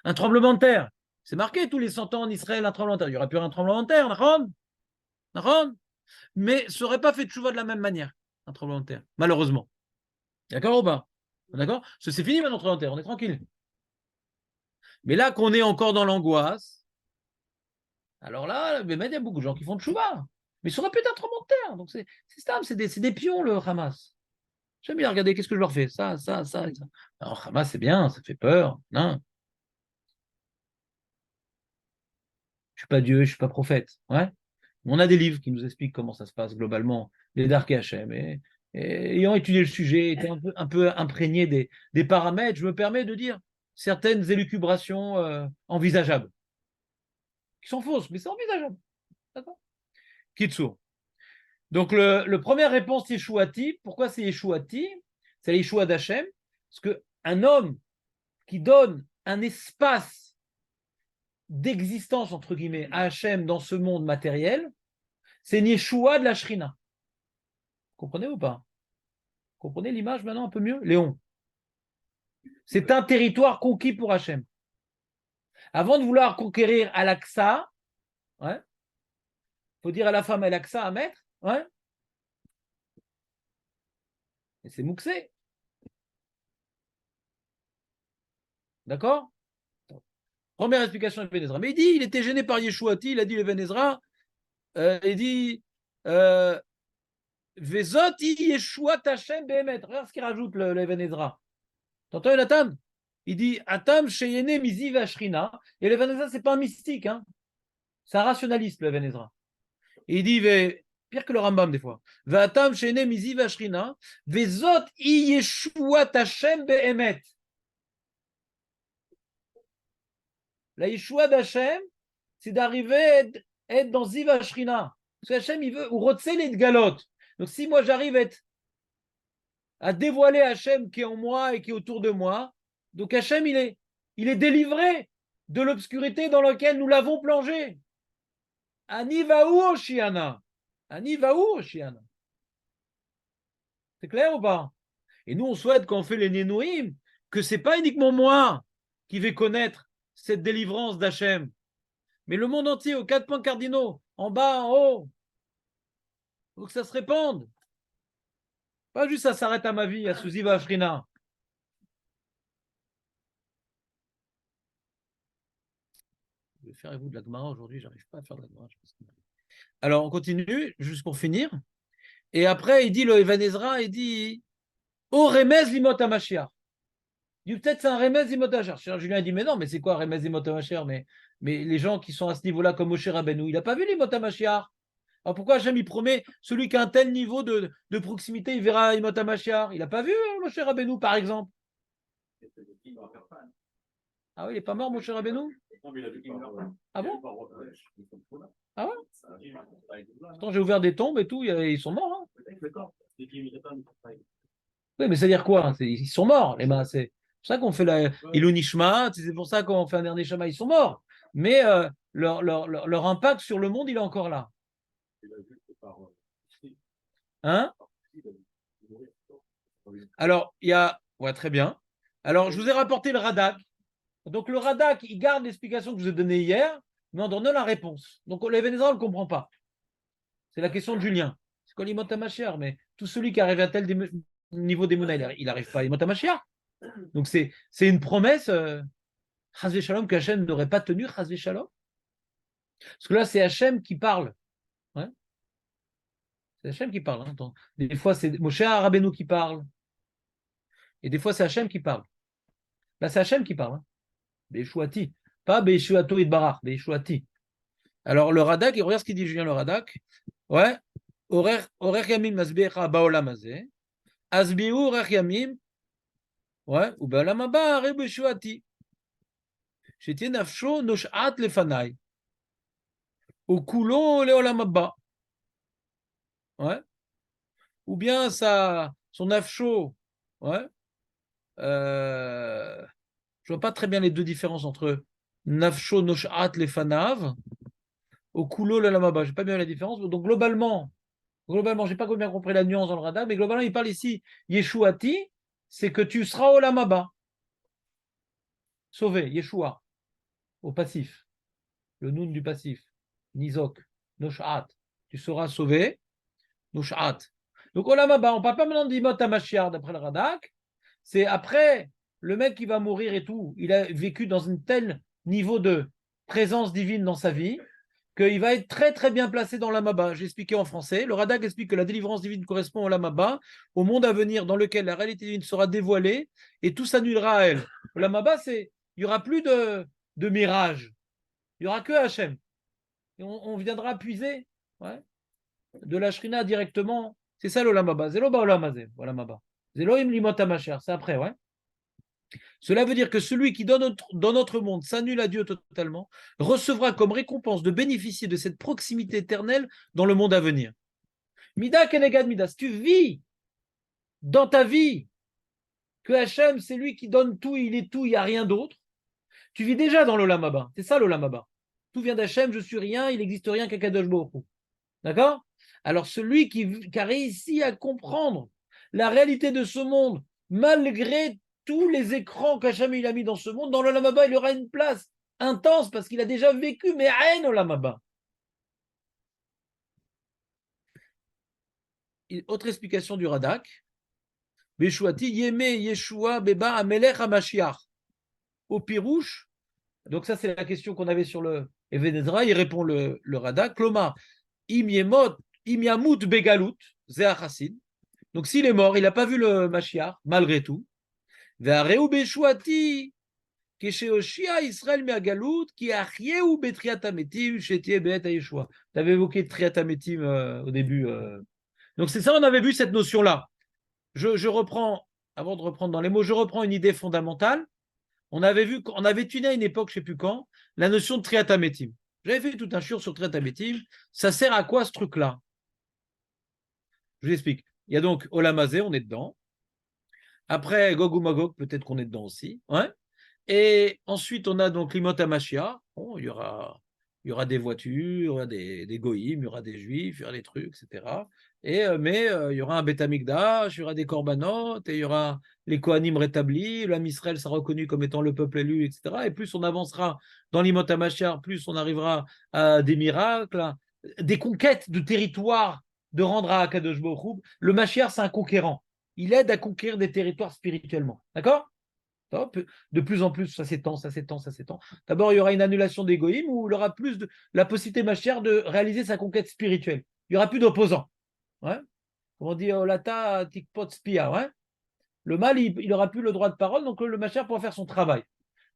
Un tremblement de terre. C'est marqué tous les 100 ans en Israël, un tremblement de terre. Il n'y aurait plus un tremblement de terre, Nahon. Mais ça n'aurait pas fait tchouva de la même manière, un tremblement de terre, malheureusement. D'accord ou pas? D'accord? Parce que c'est fini maintenant, le tremblement de terre, on est tranquille. Mais là qu'on est encore dans l'angoisse, alors là, il y a beaucoup de gens qui font tchouva. Mais ça aurait pu être un tremblement de terre. Donc c'est des pions, le Hamas. J'aime bien regarder qu'est-ce que je leur fais. Ça. Alors, Hamas, c'est bien, ça fait peur. Non. Je ne suis pas Dieu, je ne suis pas prophète. Ouais. On a des livres qui nous expliquent comment ça se passe globalement, les Dark Hachem. Et ayant étudié le sujet, été un peu imprégné des paramètres, je me permets de dire certaines élucubrations envisageables. Qui sont fausses, mais c'est envisageable. D'accord? Kitsour. Donc, le première réponse, Yeshuati. Pourquoi c'est Yeshuati? C'est la Yeshua d'Hachem. Parce qu'un homme qui donne un espace d'existence, entre guillemets, à Hachem dans ce monde matériel, c'est une Yeshua de la Shrina. Vous comprenez ou pas? Vous comprenez l'image maintenant un peu mieux? Léon. C'est un territoire conquis pour Hachem. Avant de vouloir conquérir Al-Aqsa, ouais, faut dire à la femme Al-Aqsa à mettre, ouais, et c'est Mouxé. D'accord? Première explication de Ben Ezra. Mais il était gêné par Yeshuati, il a dit le Ben Ezra, il dit Vezot Yeshua Tachem Behemet. Regarde ce qu'il rajoute le Ben Ezra. T'entends, Jonathan? Il dit Atam Sheyene Mizi Vashrina. Et le Ben Ezra, c'est pas un mystique, hein. C'est un rationaliste, le Ben Ezra. Et il dit pire que le Rambam des fois. Vatam Sheyene Mizi Vashrina. Vezot Yeshua Tachem Behemet. La Yeshua d'Hachem, c'est d'arriver à être dans Ziva Shrina. Parce qu'Hachem, il veut, ou Rotse les galotes. Donc, si moi j'arrive à dévoiler Hachem qui est en moi et qui est autour de moi, donc Hachem, il est délivré de l'obscurité dans laquelle nous l'avons plongé. Anivaou Oshiana. Anivaou Oshiana. C'est clair ou pas? Et nous, on souhaite, quand on fait les Nénoïm, que ce n'est pas uniquement moi qui vais connaître cette délivrance d'Hachem. Mais le monde entier, aux 4 points cardinaux, en bas, en haut. Il faut que ça se répande. Pas juste ça s'arrête à ma vie, à Souziva Afrina. Je vais faire vous de la Gemara aujourd'hui, j'arrive pas à faire de la Gemara. Alors, on continue, juste pour finir. Et après, il dit, le Even Ezra, il dit, O Remez Limot HaMashiach. Il dit, peut-être c'est un Remez Limot HaMashiach. Julien dit, mais non, mais c'est quoi Remez Limot HaMashiach? Mais les gens qui sont à ce niveau-là, comme Moshe Rabbeinu, il n'a pas vu Limot HaMashiach. Alors pourquoi Hachem il promet celui qui a un tel niveau de proximité, il verra Limot HaMashiach? Il n'a pas vu Moshe Rabbeinu, par exemple. Ah oui, il n'est pas mort, Moshe Rabbeinu? Ah bon? Ah ouais? Attends, j'ai ouvert des tombes et tout, ils sont morts. Hein? Oui, mais c'est-à-dire quoi? Ils sont morts, les mains. C'est pour ça qu'on fait la Ilou Nishma, c'est pour ça qu'on fait un dernier Shama, ils sont morts. Mais leur impact sur le monde, il est encore là. Hein? Alors, il y a... Ouais, très bien. Alors, je vous ai rapporté le Radak. Donc, le Radak, il garde l'explication que je vous ai donnée hier, mais on donne la réponse. Donc, les Vénézuéliens ne le comprend pas. C'est la question de Julien. C'est quoi l'Imot HaMashiach? Mais tout celui qui arrive à tel niveau d'émouna, il n'arrive pas à l'Imot HaMashiach. Donc, c'est une promesse Chas Shalom, que Hachem n'aurait pas tenu Chas Shalom? Parce que là, c'est Hachem qui parle. Ouais. C'est Hachem qui parle. Hein. Donc, des fois, c'est Moshe Rabbeinu qui parle. Et des fois, c'est Hachem qui parle. Là, c'est Hachem qui parle. Hein. Beishuati. Pas Beishuato Idbarach, Beishuati. Alors, le Radak, il regarde ce qu'il dit Julien le Radak. Ouais. Orer Yamim Masbecha Baolam Azeh. Asbiu Orer Yamim. Ouais. Ou Baolam Haba Are Beishuati. Shetie Nafsho Noshat Lefanai. Ou Kulo Leolam Haba. Ouais. Ou bien son Nafsho. Ouais. Je vois pas très bien les deux différences entre Nafsho Noshat Lefanav au Kulo Lalamaba. Je n'ai pas bien la différence. Donc globalement, je n'ai pas bien compris la nuance dans le radar, mais globalement, il parle ici Yeshuati, c'est que tu seras au Lamaba. Sauvé, Yeshua, au passif. Le noun du passif. Nizok, Noshat. Tu seras sauvé, Noshat. Donc au Lamaba, on ne parle pas maintenant d'Imot Hamashiach d'après le Radak. C'est après le mec qui va mourir et tout, il a vécu dans un tel niveau de présence divine dans sa vie qu'il va être très très bien placé dans l'Amaba. J'ai expliqué en français. Le Radak explique que la délivrance divine correspond au l'Amaba, au monde à venir dans lequel la réalité divine sera dévoilée et tout s'annulera à elle. L'Amaba, il n'y aura plus de mirage. Il n'y aura que Hachem. Et on viendra puiser de la Shrina directement. C'est ça l'Olamaba. Zelo ba Olamazé. Olamaba. Zeloim limot hamashiach. C'est après, ouais. Cela veut dire que celui qui dans notre monde s'annule à Dieu totalement recevra comme récompense de bénéficier de cette proximité éternelle dans le monde à venir. Mida kenegad mida, si tu vis dans ta vie que Hachem c'est lui qui donne tout, il est tout, il n'y a rien d'autre, tu vis déjà dans l'Olam Haba. C'est ça l'Olam Haba. Tout vient d'Hachem, je suis rien, il n'existe rien qu'à Kadosh Baruch Hu. D'accord? Alors celui qui a réussi à comprendre la réalité de ce monde malgré tous les écrans qu'Hachem il a mis dans ce monde, dans l'Olam Haba, il aura une place intense parce qu'il a déjà vécu, mais Aïn Olam Haba. Autre explication du Radak. Beshuati Yeme Yeshua Beba Amelech Hamashiach. Au Pirouche, donc ça c'est la question qu'on avait sur le Even Ezra, il répond le Radak. Kloma, Im Yamut Begalut, Zeh Chassid. Donc s'il est mort, il n'a pas vu le Mashiach, malgré tout. Ve'areu Beshuati. Tu avais évoqué Triatametim au début. Donc c'est ça, on avait vu cette notion-là. Je reprends, avant de reprendre dans les mots, je reprends une idée fondamentale. On avait vu, on avait étudié à une époque, je ne sais plus quand, la notion de Triatametim. J'avais fait tout un shiur sur Triatametim. Ça sert à quoi ce truc-là? Je vous explique. Il y a donc Olamazé, on est dedans. Après, Gog ou Magog, peut-être qu'on est dedans aussi. Ouais. Et ensuite, on a donc l'Imot Hamashiach. Bon, il y aura des voitures, il y aura des goïms, il y aura des juifs, il y aura des trucs, etc. Mais il y aura un Beth Amikdash, il y aura des corbanotes, et il y aura les Kohanim rétablis, l'âme Israël sera reconnu comme étant le peuple élu, etc. Et plus on avancera dans l'Imot Hamashiach, plus on arrivera à des miracles, des conquêtes de territoires, de rendre à Akadosh Baruch Hu. Le Mashiach, c'est un conquérant. Il aide à conquérir des territoires spirituellement. D'accord? De plus en plus, ça s'étend. D'abord, il y aura une annulation des goïms où il aura plus de la possibilité, ma chère, de réaliser sa conquête spirituelle. Il n'y aura plus d'opposants. Ouais. Comment dire, Olata, Tikpot, Spia. Ouais. Le mal, il n'aura plus le droit de parole, donc le Machar pourra faire son travail,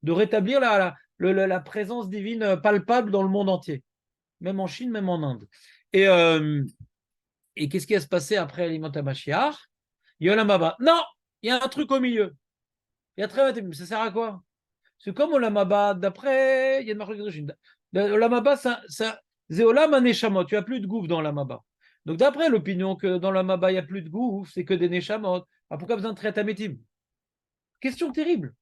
de rétablir la présence divine palpable dans le monde entier, même en Chine, même en Inde. Et qu'est-ce qui va se passer après l'Imot Mashiach? Yolam Haba. Non, il y a un truc au milieu. Il y a très bien, ça sert à quoi? C'est comme Olam Haba, d'après, il y a une marque de Chine. Olam Haba, c'est Olam Haneshamot, tu n'as plus de gouffre dans Olam Haba. Donc d'après l'opinion que dans Olam Haba, il n'y a plus de gouffre, c'est que des Neshamot. Ah, pourquoi besoin de Triatametim? Question terrible.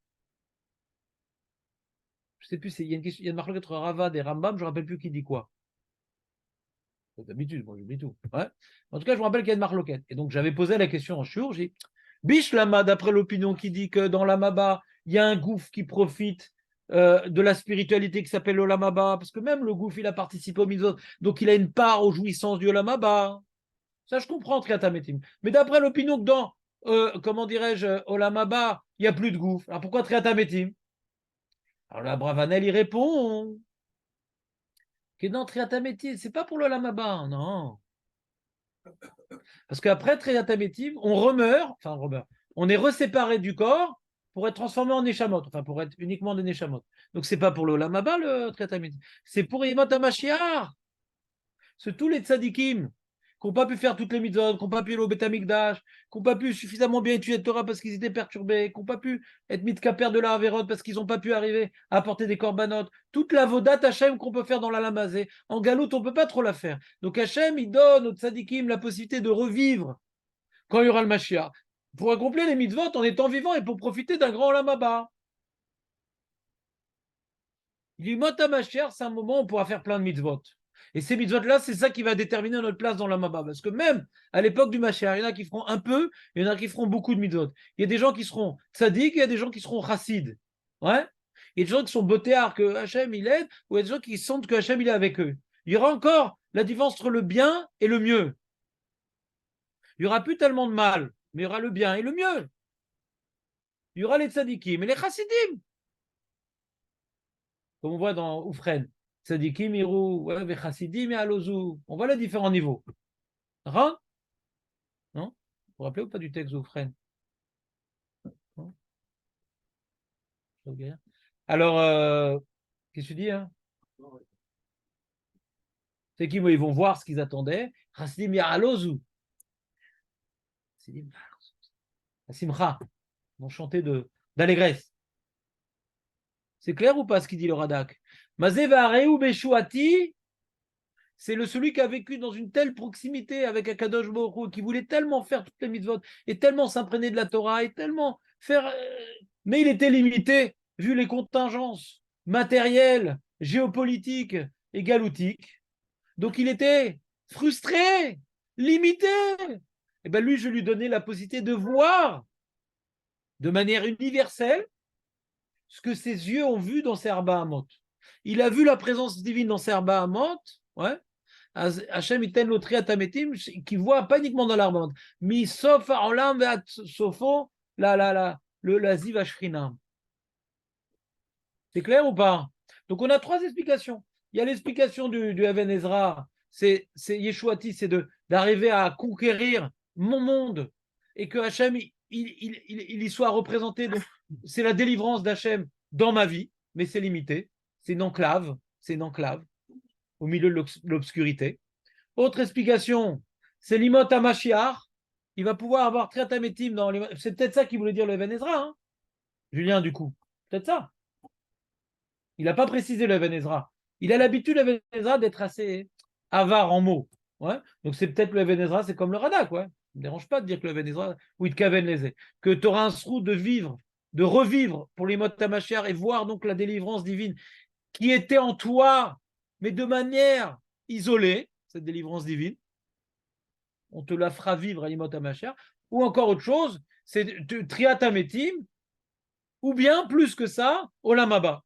Je ne sais plus, il y a une marque entre Ravad et Rambam, je ne me rappelle plus qui dit quoi. D'habitude, moi j'oublie tout. Ouais. En tout cas, je me rappelle qu'il y a une marloquette. Et donc j'avais posé la question en shiur, j'ai dit Bish Lama, d'après l'opinion qui dit que dans l'Amaba, il y a un gouffre qui profite de la spiritualité qui s'appelle l'Olamaba, parce que même le gouffre, il a participé au Mitzvot, donc il a une part aux jouissances du Olamaba. Ça, je comprends, Triatametim. Mais d'après l'opinion que dans, comment dirais-je, Olamaba, il n'y a plus de gouffre. Alors pourquoi Triatametim? Alors la Bravanel, il répond que non, Triatamétim, c'est pas pour le Lamaba, non. Parce qu'après Triatamétim, on est reséparé du corps pour être transformé en Neshamot, enfin pour être uniquement des Neshamot. Donc c'est pas pour le Lamaba, le Triatamétim, c'est pour Yemot HaMashiach. C'est tous les tzadikim qui n'ont pas pu faire toutes les mitzvot, qui n'ont pas pu aller au Beth Amikdash, qui n'ont pas pu suffisamment bien étudier le Torah parce qu'ils étaient perturbés, qui n'ont pas pu être mitkaper de la Haverot parce qu'ils n'ont pas pu arriver à apporter des korbanot. Toute la vodat Hachem qu'on peut faire dans la Lamazé, en galoute, on ne peut pas trop la faire. Donc Hachem, il donne aux tzadikim la possibilité de revivre quand il y aura le Mashiach, pour accomplir les mitzvot en étant vivant et pour profiter d'un grand Lamaba. Il dit, Mot HaMashiach, c'est un moment où on pourra faire plein de mitzvot. Et ces mitzvot-là, c'est ça qui va déterminer notre place dans la Maba. Parce que même à l'époque du Mashiach, il y en a qui feront un peu, il y en a qui feront beaucoup de mitzvot. Il y a des gens qui seront tzaddik, il y a des gens qui seront chassid. Ouais. Il y a des gens qui sont botéards, que Hachem il aide, ou il y a des gens qui sentent que Hachem il est avec eux. Il y aura encore la différence entre le bien et le mieux. Il n'y aura plus tellement de mal, mais il y aura le bien et le mieux. Il y aura les tzaddikim et les chassidim. Comme on voit dans Oufren. Tzadikim, Irou, Chassidim et Alozu. On voit les différents niveaux. Non? Vous vous rappelez ou pas du texte d'Oufren? Alors, qu'est-ce que tu dis hein? C'est qui ils vont voir ce qu'ils attendaient. Chassidim et Alozu. Simcha. Ils vont chanter d'allégresse. C'est clair ou pas ce qu'il dit le Radak? C'est celui qui a vécu dans une telle proximité avec Akadosh Baruch Hu, qui voulait tellement faire toutes les mitzvot, et tellement s'imprégner de la Torah, et tellement faire... Mais il était limité, vu les contingences matérielles, géopolitiques et galoutiques. Donc il était frustré, limité. Et bien lui, je lui donnais la possibilité de voir de manière universelle ce que ses yeux ont vu dans ses Arba Hamot. Il a vu la présence divine dans ses Arba Hamot, ouais. Hachem iten l'otri atametim, qui voit pas uniquement dans l'arba Hamot, mais sauf en l'âme sofo la ziva shrina. C'est clair ou pas? Donc on a trois explications. Il y a l'explication du Even Ezra, c'est Yeshuati, c'est d'arriver à conquérir mon monde et que Hachem il y soit représenté. Donc, c'est la délivrance d'Hachem dans ma vie, mais c'est limité. C'est une enclave au milieu de l'obscurité. Autre explication, c'est l'imot HaMashiach. Il va pouvoir avoir Triatametim dans les... C'est peut-être ça qu'il voulait dire le Even Ezra, hein Julien, du coup. Peut-être ça. Il n'a pas précisé le Even Ezra. Il a l'habitude, le Even Ezra, d'être assez avare en mots. Ouais. Donc c'est peut-être le Even Ezra, c'est comme le Radak, ouais. Ça ne me dérange pas de dire que le Even Ezra, ou il kaven les que tu auras un srou de vivre, de revivre pour les mots de Tamashar et voir donc la délivrance divine qui était en toi, mais de manière isolée, cette délivrance divine. On te la fera vivre à l'imot Tamashar. Ou encore autre chose, c'est Triatametim, ou bien plus que ça, Olamaba.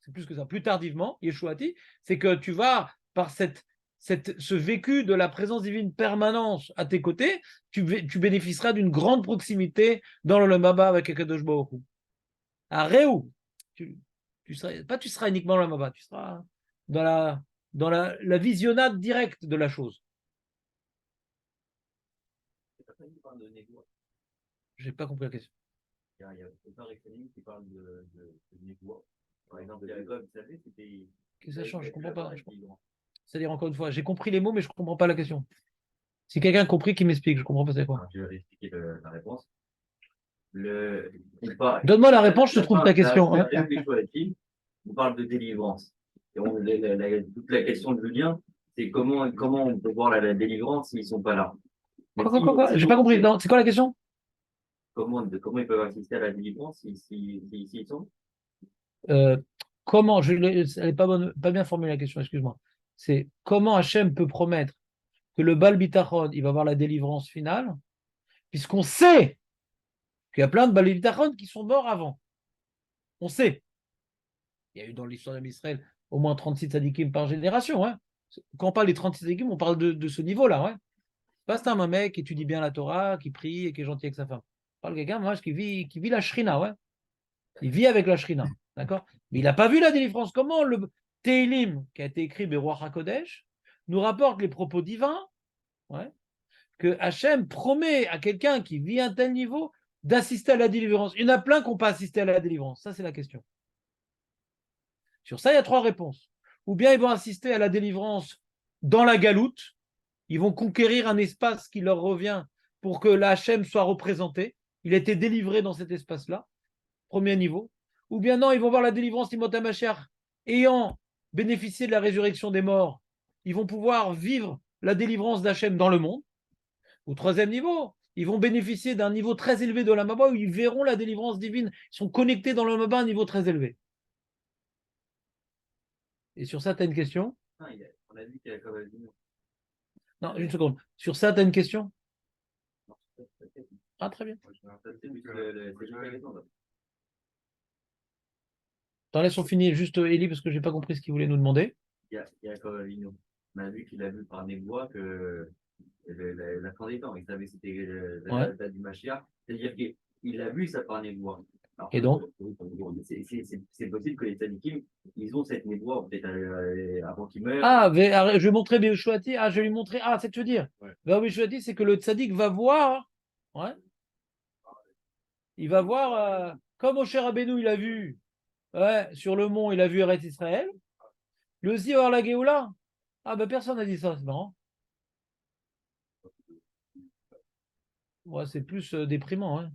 C'est plus que ça. Plus tardivement, Yeshuati, c'est que tu vas, par ce vécu de la présence divine permanente à tes côtés, tu bénéficieras d'une grande proximité dans le Lamaba avec Akadosh Baruch Hu. À Réou, tu seras uniquement le Lamaba, tu seras dans la visionnade directe de la chose. Je n'ai pas compris la question. Il y a plusieurs référents qui parlent de négois. Par exemple, Jacob, vous savez, c'était. Qu'est-ce que ça change? Je ne comprends pas. C'est-à-dire, encore une fois, j'ai compris les mots, mais je ne comprends pas la question. Si quelqu'un a compris, qu'il m'explique. Je ne comprends pas c'est quoi. Je vais expliquer la réponse. Donne-moi la réponse, je te trouve ta question. Hein. On parle de délivrance. Et toute la question de Julien, c'est comment on peut voir la délivrance s'ils ne sont pas là. Quoi j'ai pas compris. C'est quoi la question? Comment ils peuvent assister à la délivrance s'ils y sont? Comment, elle n'est pas bien formulée la question, excuse-moi. C'est comment Hachem peut promettre que le Bal Bitachon, il va avoir la délivrance finale, puisqu'on sait qu'il y a plein de Bal Bitachon qui sont morts avant. On sait. Il y a eu dans l'histoire d'Israël au moins 36 tzadikim par génération. Hein. Quand on parle des 36 tzadikim, on parle de ce niveau-là. Ouais. Pas c'est un mec qui étudie bien la Torah, qui prie et qui est gentil avec sa femme. On parle de quelqu'un qui vit la shrina. Ouais. Il vit avec la shrina. D'accord? Mais il n'a pas vu la délivrance. Comment le Teilim, qui a été écrit Beruach HaKodesh, nous rapporte les propos divins, ouais, que Hachem promet à quelqu'un qui vit à un tel niveau d'assister à la délivrance. Il y en a plein qui n'ont pas assisté à la délivrance. Ça, c'est la question. Sur ça, il y a 3 réponses. Ou bien ils vont assister à la délivrance dans la galoute, ils vont conquérir un espace qui leur revient pour que la Hachem soit représentée. Il a été délivré dans cet espace-là, premier niveau. Ou bien non, ils vont voir la délivrance Timothy Mashiach ayant bénéficié de la résurrection des morts. Ils vont pouvoir vivre la délivrance d'Hachem dans le monde. Au 3e niveau, ils vont bénéficier d'un niveau très élevé de la Maba où ils verront la délivrance divine. Ils sont connectés dans le Maba à un niveau très élevé. Et sur ça, tu as une question? On a dit qu'il y a quand même Non, une seconde. Sur ça, tu as une question? Ah, très bien. T'en laissons finir juste Eli parce que je n'ai pas compris ce qu'il voulait nous demander. Il y a quand même on a vu qu'il a vu par des voix que la fin des temps, il savait que c'était la date du Mashiach. C'est-à-dire qu'il a vu ça par des voix. Et donc c'est possible que les tzadikim, ils ont cette névoie peut-être avant qu'ils meurent. Ah, je vais montrer Béchouati. Ah, je vais lui montrer. Ah, c'est ce que tu veux dire. Ouais. Béchouati, c'est que le tzaddik va voir. Ouais. Il va voir, comme Moshe Rabbeinu, il a vu sur le mont, il a vu Eretz Israël. Lui aussi, il va voir la Géoula. Ah, ben personne n'a dit ça, c'est marrant. Ouais, c'est plus déprimant. Hein.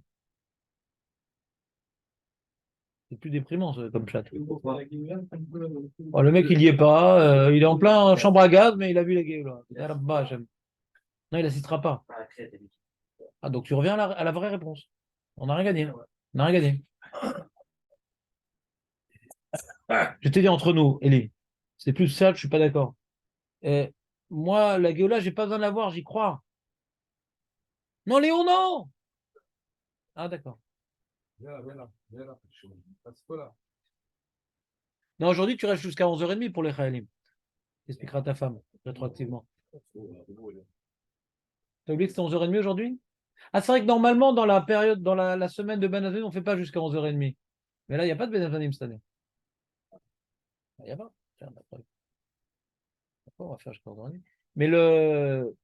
C'est plus déprimant comme chat. Oh, le mec, il n'y est pas. Il est en plein chambre à gaz, mais il a vu la Géoula. Non, il n'assistera pas. Ah, donc tu reviens à la vraie réponse. On n'a rien gagné. On n'a rien gagné. Je t'ai dit entre nous, Elie. C'est plus ça, je suis pas d'accord. Moi, la Géola, j'ai pas besoin de la voir, j'y crois. Non, Léon, non. Ah, d'accord. Viens là. Passe pas là. Non, aujourd'hui, tu restes jusqu'à 11h30 pour les Khayalim. T'expliqueras à ta femme, rétroactivement. T'as oublié que c'était 11h30 aujourd'hui? Ah, c'est vrai que normalement, dans la période, dans la semaine de Ben Azanim, on ne fait pas jusqu'à 11h30. Mais là, il n'y a pas de Ben Azanim cette année. Il n'y a pas. Tiens, d'accord, on va faire jusqu'à 11h30. Mais le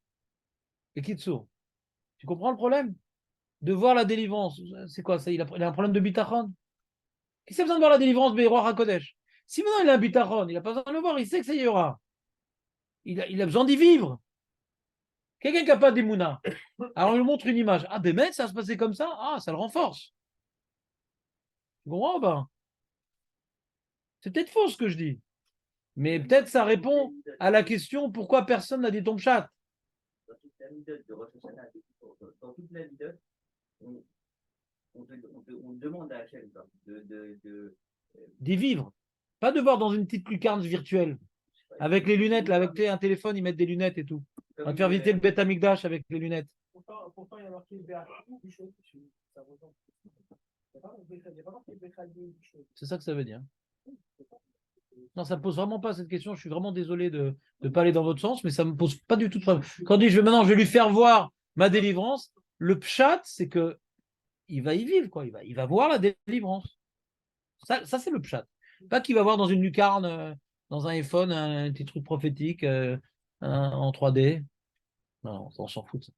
Kitsour, tu comprends le problème? De voir la délivrance. C'est quoi ça? Il a un problème de bitachon. Qu'est-ce qu'il a besoin de voir la délivrance de Roi HaKodesh? Si maintenant il a un bitachon, il n'a pas besoin de le voir, il sait que ça y aura. Il a besoin d'y vivre. Quelqu'un qui n'a pas d'Emouna. Alors on lui montre une image. Ah, ben ça va se passer comme ça. Ah, ça le renforce. Tu comprends pas? C'est peut-être faux ce que je dis. Mais peut-être ça répond à la question pourquoi personne n'a dit ton chat. Dans toute la midote de Rosh Hashanah, dans toute la midote, on demande à Hachem D'y vivre. Pas de voir dans une petite lucarne virtuelle. Avec les lunettes, là, avec un téléphone, ils mettent des lunettes et tout. On va te faire visiter le Beth Amikdash avec les lunettes. Pourtant, il y a marqué Béatou, du chaud, ça ressemble. Il n'y a pas marqué Béchadou, du chaud. C'est ça que ça veut dire. Non, ça ne me pose vraiment pas cette question. Je suis vraiment désolé de ne pas aller dans votre sens, mais ça ne me pose pas du tout de problème. Quand je dis maintenant, je vais lui faire voir ma délivrance, le pshat, c'est que il va y vivre, quoi. Il va voir la délivrance. Ça c'est le pshat. Pas qu'il va voir dans une lucarne, dans un iPhone, un petit truc prophétique en 3D. Non, on s'en fout de ça.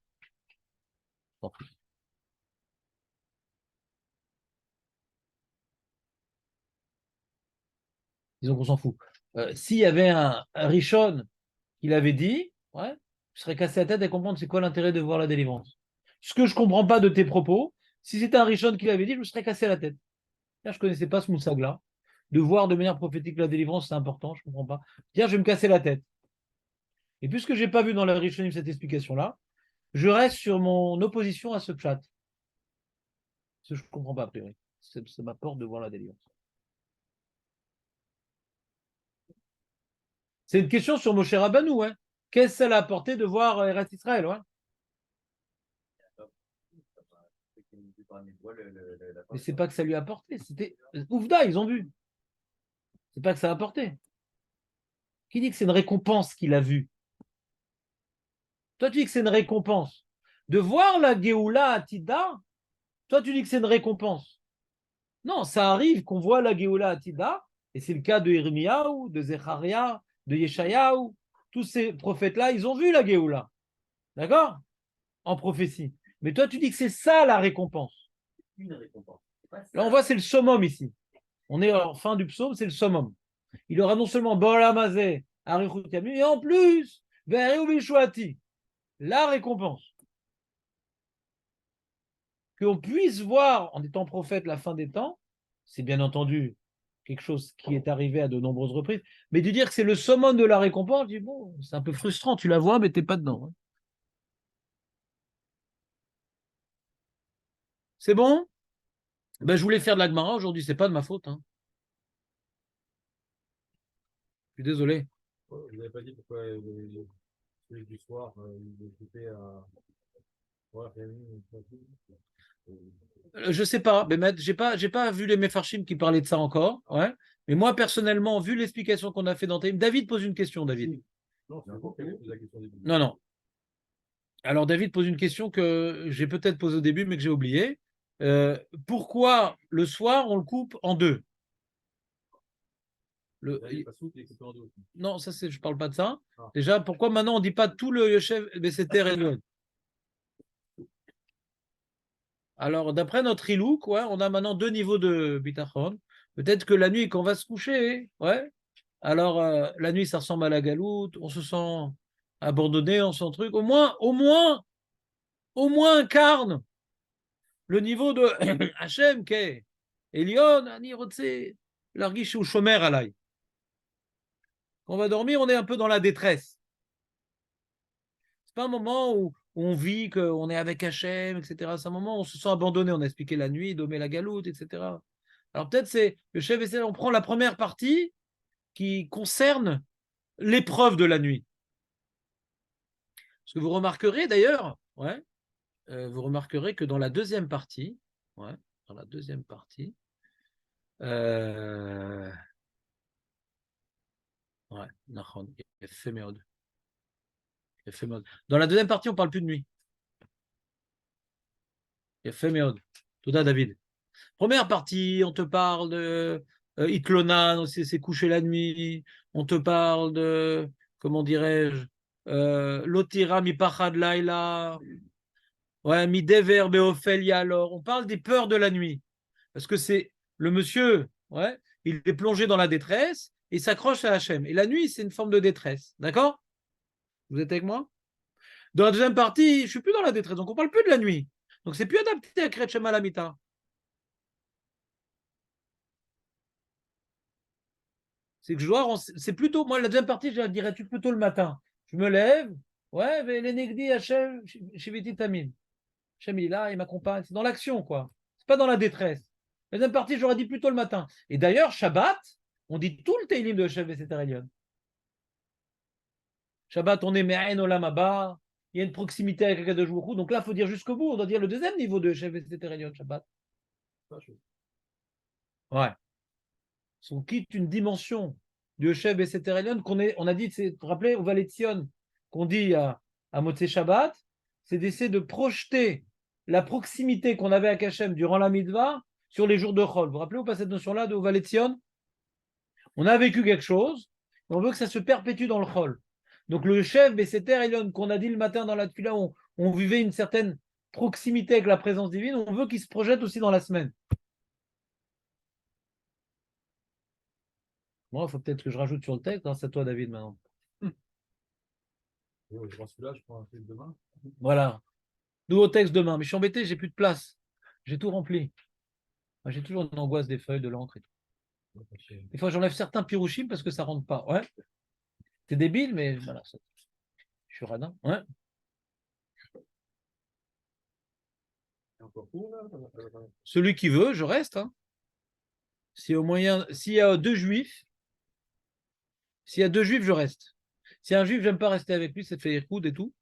On s'en fout. Disons qu'on s'en fout. S'il y avait un Rishon qui l'avait dit, ouais, je serais cassé la tête à comprendre c'est quoi l'intérêt de voir la délivrance. Ce que je ne comprends pas de tes propos, si c'était un Rishon qui l'avait dit, je me serais cassé la tête. Là, je ne connaissais pas ce moussag-là. De voir de manière prophétique la délivrance, c'est important, je ne comprends pas. Tiens, je vais me casser la tête. Et puisque je n'ai pas vu dans la Rishonim cette explication-là, je reste sur mon opposition à ce pshat. Ce que je ne comprends pas, a priori. Ça m'apporte de voir la délivrance. C'est une question sur Moshe Rabbeinu, hein. Qu'est-ce que ça a apporté de voir Eretz Israël, ouais. Mais c'est pas que ça lui a apporté, c'était Ouvda, ils ont vu. C'est pas que ça a apporté. Qui dit que c'est une récompense qu'il a vue? Toi, tu dis que c'est une récompense. De voir la Géoula Atida, toi, tu dis que c'est une récompense. Non, ça arrive qu'on voit la Géoula Atida, et c'est le cas de Irmiyahu, de Zecharia, de Yeshayahu. Tous ces prophètes-là, ils ont vu la Géoula. D'accord? En prophétie. Mais toi, tu dis que c'est ça la récompense. Une récompense. Là, on voit, c'est le summum ici. On est en fin du psaume, c'est le summum. Il aura non seulement Bolamazé, Arichut Yamim, et en plus, Ve'ereu Bishuati, la récompense. Qu'on puisse voir, en étant prophète, la fin des temps, c'est bien entendu quelque chose qui est arrivé à de nombreuses reprises, mais de dire que c'est le summum de la récompense, je dis, bon, c'est un peu frustrant, tu la vois, mais tu n'es pas dedans. C'est bon? Ben, je voulais faire de la Gemara aujourd'hui, c'est pas de ma faute. Hein. Je suis désolé. Vous n'avez pas dit pourquoi celui du soir, il est occupé à. Ouais, Je sais pas, Bémet, j'ai pas vu les Mefarshim qui parlaient de ça encore. Ouais. Mais moi, personnellement, vu l'explication qu'on a fait dans Taïm, David pose une question, David. non, c'est encore la question du Non, non. Alors, David pose une question que j'ai peut-être posée au début, mais que j'ai oubliée. Pourquoi le soir, on le coupe en deux? Non, ça, je ne parle pas de ça. Ah. Déjà, pourquoi maintenant on ne dit pas tout le Yoshev Beseter Elyon? Alors, d'après notre ilouk, ouais, on a maintenant deux niveaux de bitachon. Peut-être que la nuit, quand on va se coucher, ouais. Alors, la nuit, ça ressemble à la galoute, on se sent abandonné, on sent truc. Au moins incarne le niveau de Hachem qui est Elion, Ani Rotse, Largish ou Shomer Alay. Quand on va dormir, on est un peu dans la détresse. C'est pas un moment où on vit qu'on est avec Hachem, etc. C'est un moment où on se sent abandonné. On a expliqué la nuit, Domé la galoute, etc. Alors peut-être c'est le chef essaie, on prend la première partie qui concerne l'épreuve de la nuit. Parce que vous remarquerez d'ailleurs, ouais, vous remarquerez que dans la deuxième partie, ouais, dans la deuxième partie, ouais, Nahon, éphémérode. Dans la deuxième partie, on ne parle plus de nuit. Éphémérode. Toda David. Première partie, on te parle de Itlonan, c'est coucher la nuit. On te parle de, comment dirais-je, Lotira mi pachad laila. Ouais, mi dever beophelia alors. On parle des peurs de la nuit. Parce que c'est le monsieur, ouais, il est plongé dans la détresse et s'accroche à Hachem. Et la nuit, c'est une forme de détresse. D'accord? Vous êtes avec moi? Dans la deuxième partie, je ne suis plus dans la détresse. Donc, on ne parle plus de la nuit. Donc, c'est plus adapté à Kriyat Shema Lamita. C'est que je dois, c'est plutôt, moi, la deuxième partie, je la dirais plutôt le matin. Je me lève, ouais, mais les Negdi, Hachem, Shiviti Tamim. Hachem, il est là, il m'accompagne. C'est dans l'action, quoi. C'est pas dans la détresse. La deuxième partie, j'aurais dit plutôt le matin. Et d'ailleurs, Shabbat, on dit tout le Teilim de Hachem et Elion. Shabbat, on est Me'en Olam Haba. Il y a une proximité avec Akadosh Baruch Hu. Donc là, il faut dire jusqu'au bout. On doit dire le deuxième niveau de Hachem et Elion, Shabbat. Ouais. On quitte une dimension du Hoshev et Elion on a dit, vous vous rappelez, au Valet Sion, qu'on dit à Motzei Shabbat, c'est d'essayer de projeter la proximité qu'on avait avec Hachem durant la mitzvah sur les jours de Chol. Vous vous rappelez ou pas cette notion-là de Valet Sion? On a vécu quelque chose, et on veut que ça se perpétue dans le Chol. Donc le Hoshev et Elion qu'on a dit le matin dans la Tfila, on vivait une certaine proximité avec la présence divine, on veut qu'il se projette aussi dans la semaine. Moi, il faut peut-être que je rajoute sur le texte. Hein, c'est à toi, David, maintenant. Je prends celui-là, je prends un truc demain. Voilà. Nouveau texte demain. Mais je suis embêté, j'ai plus de place. J'ai tout rempli. Moi, j'ai toujours une angoisse des feuilles, de l'encre et tout. Des fois, j'enlève certains pirouchim parce que ça ne rentre pas. Ouais. C'est débile, mais voilà. Je suis radin. Ouais. Celui qui veut, je reste. Hein. S'il y a deux juifs, je reste. Si un juif, j'aime pas rester avec lui, ça fait coude et tout.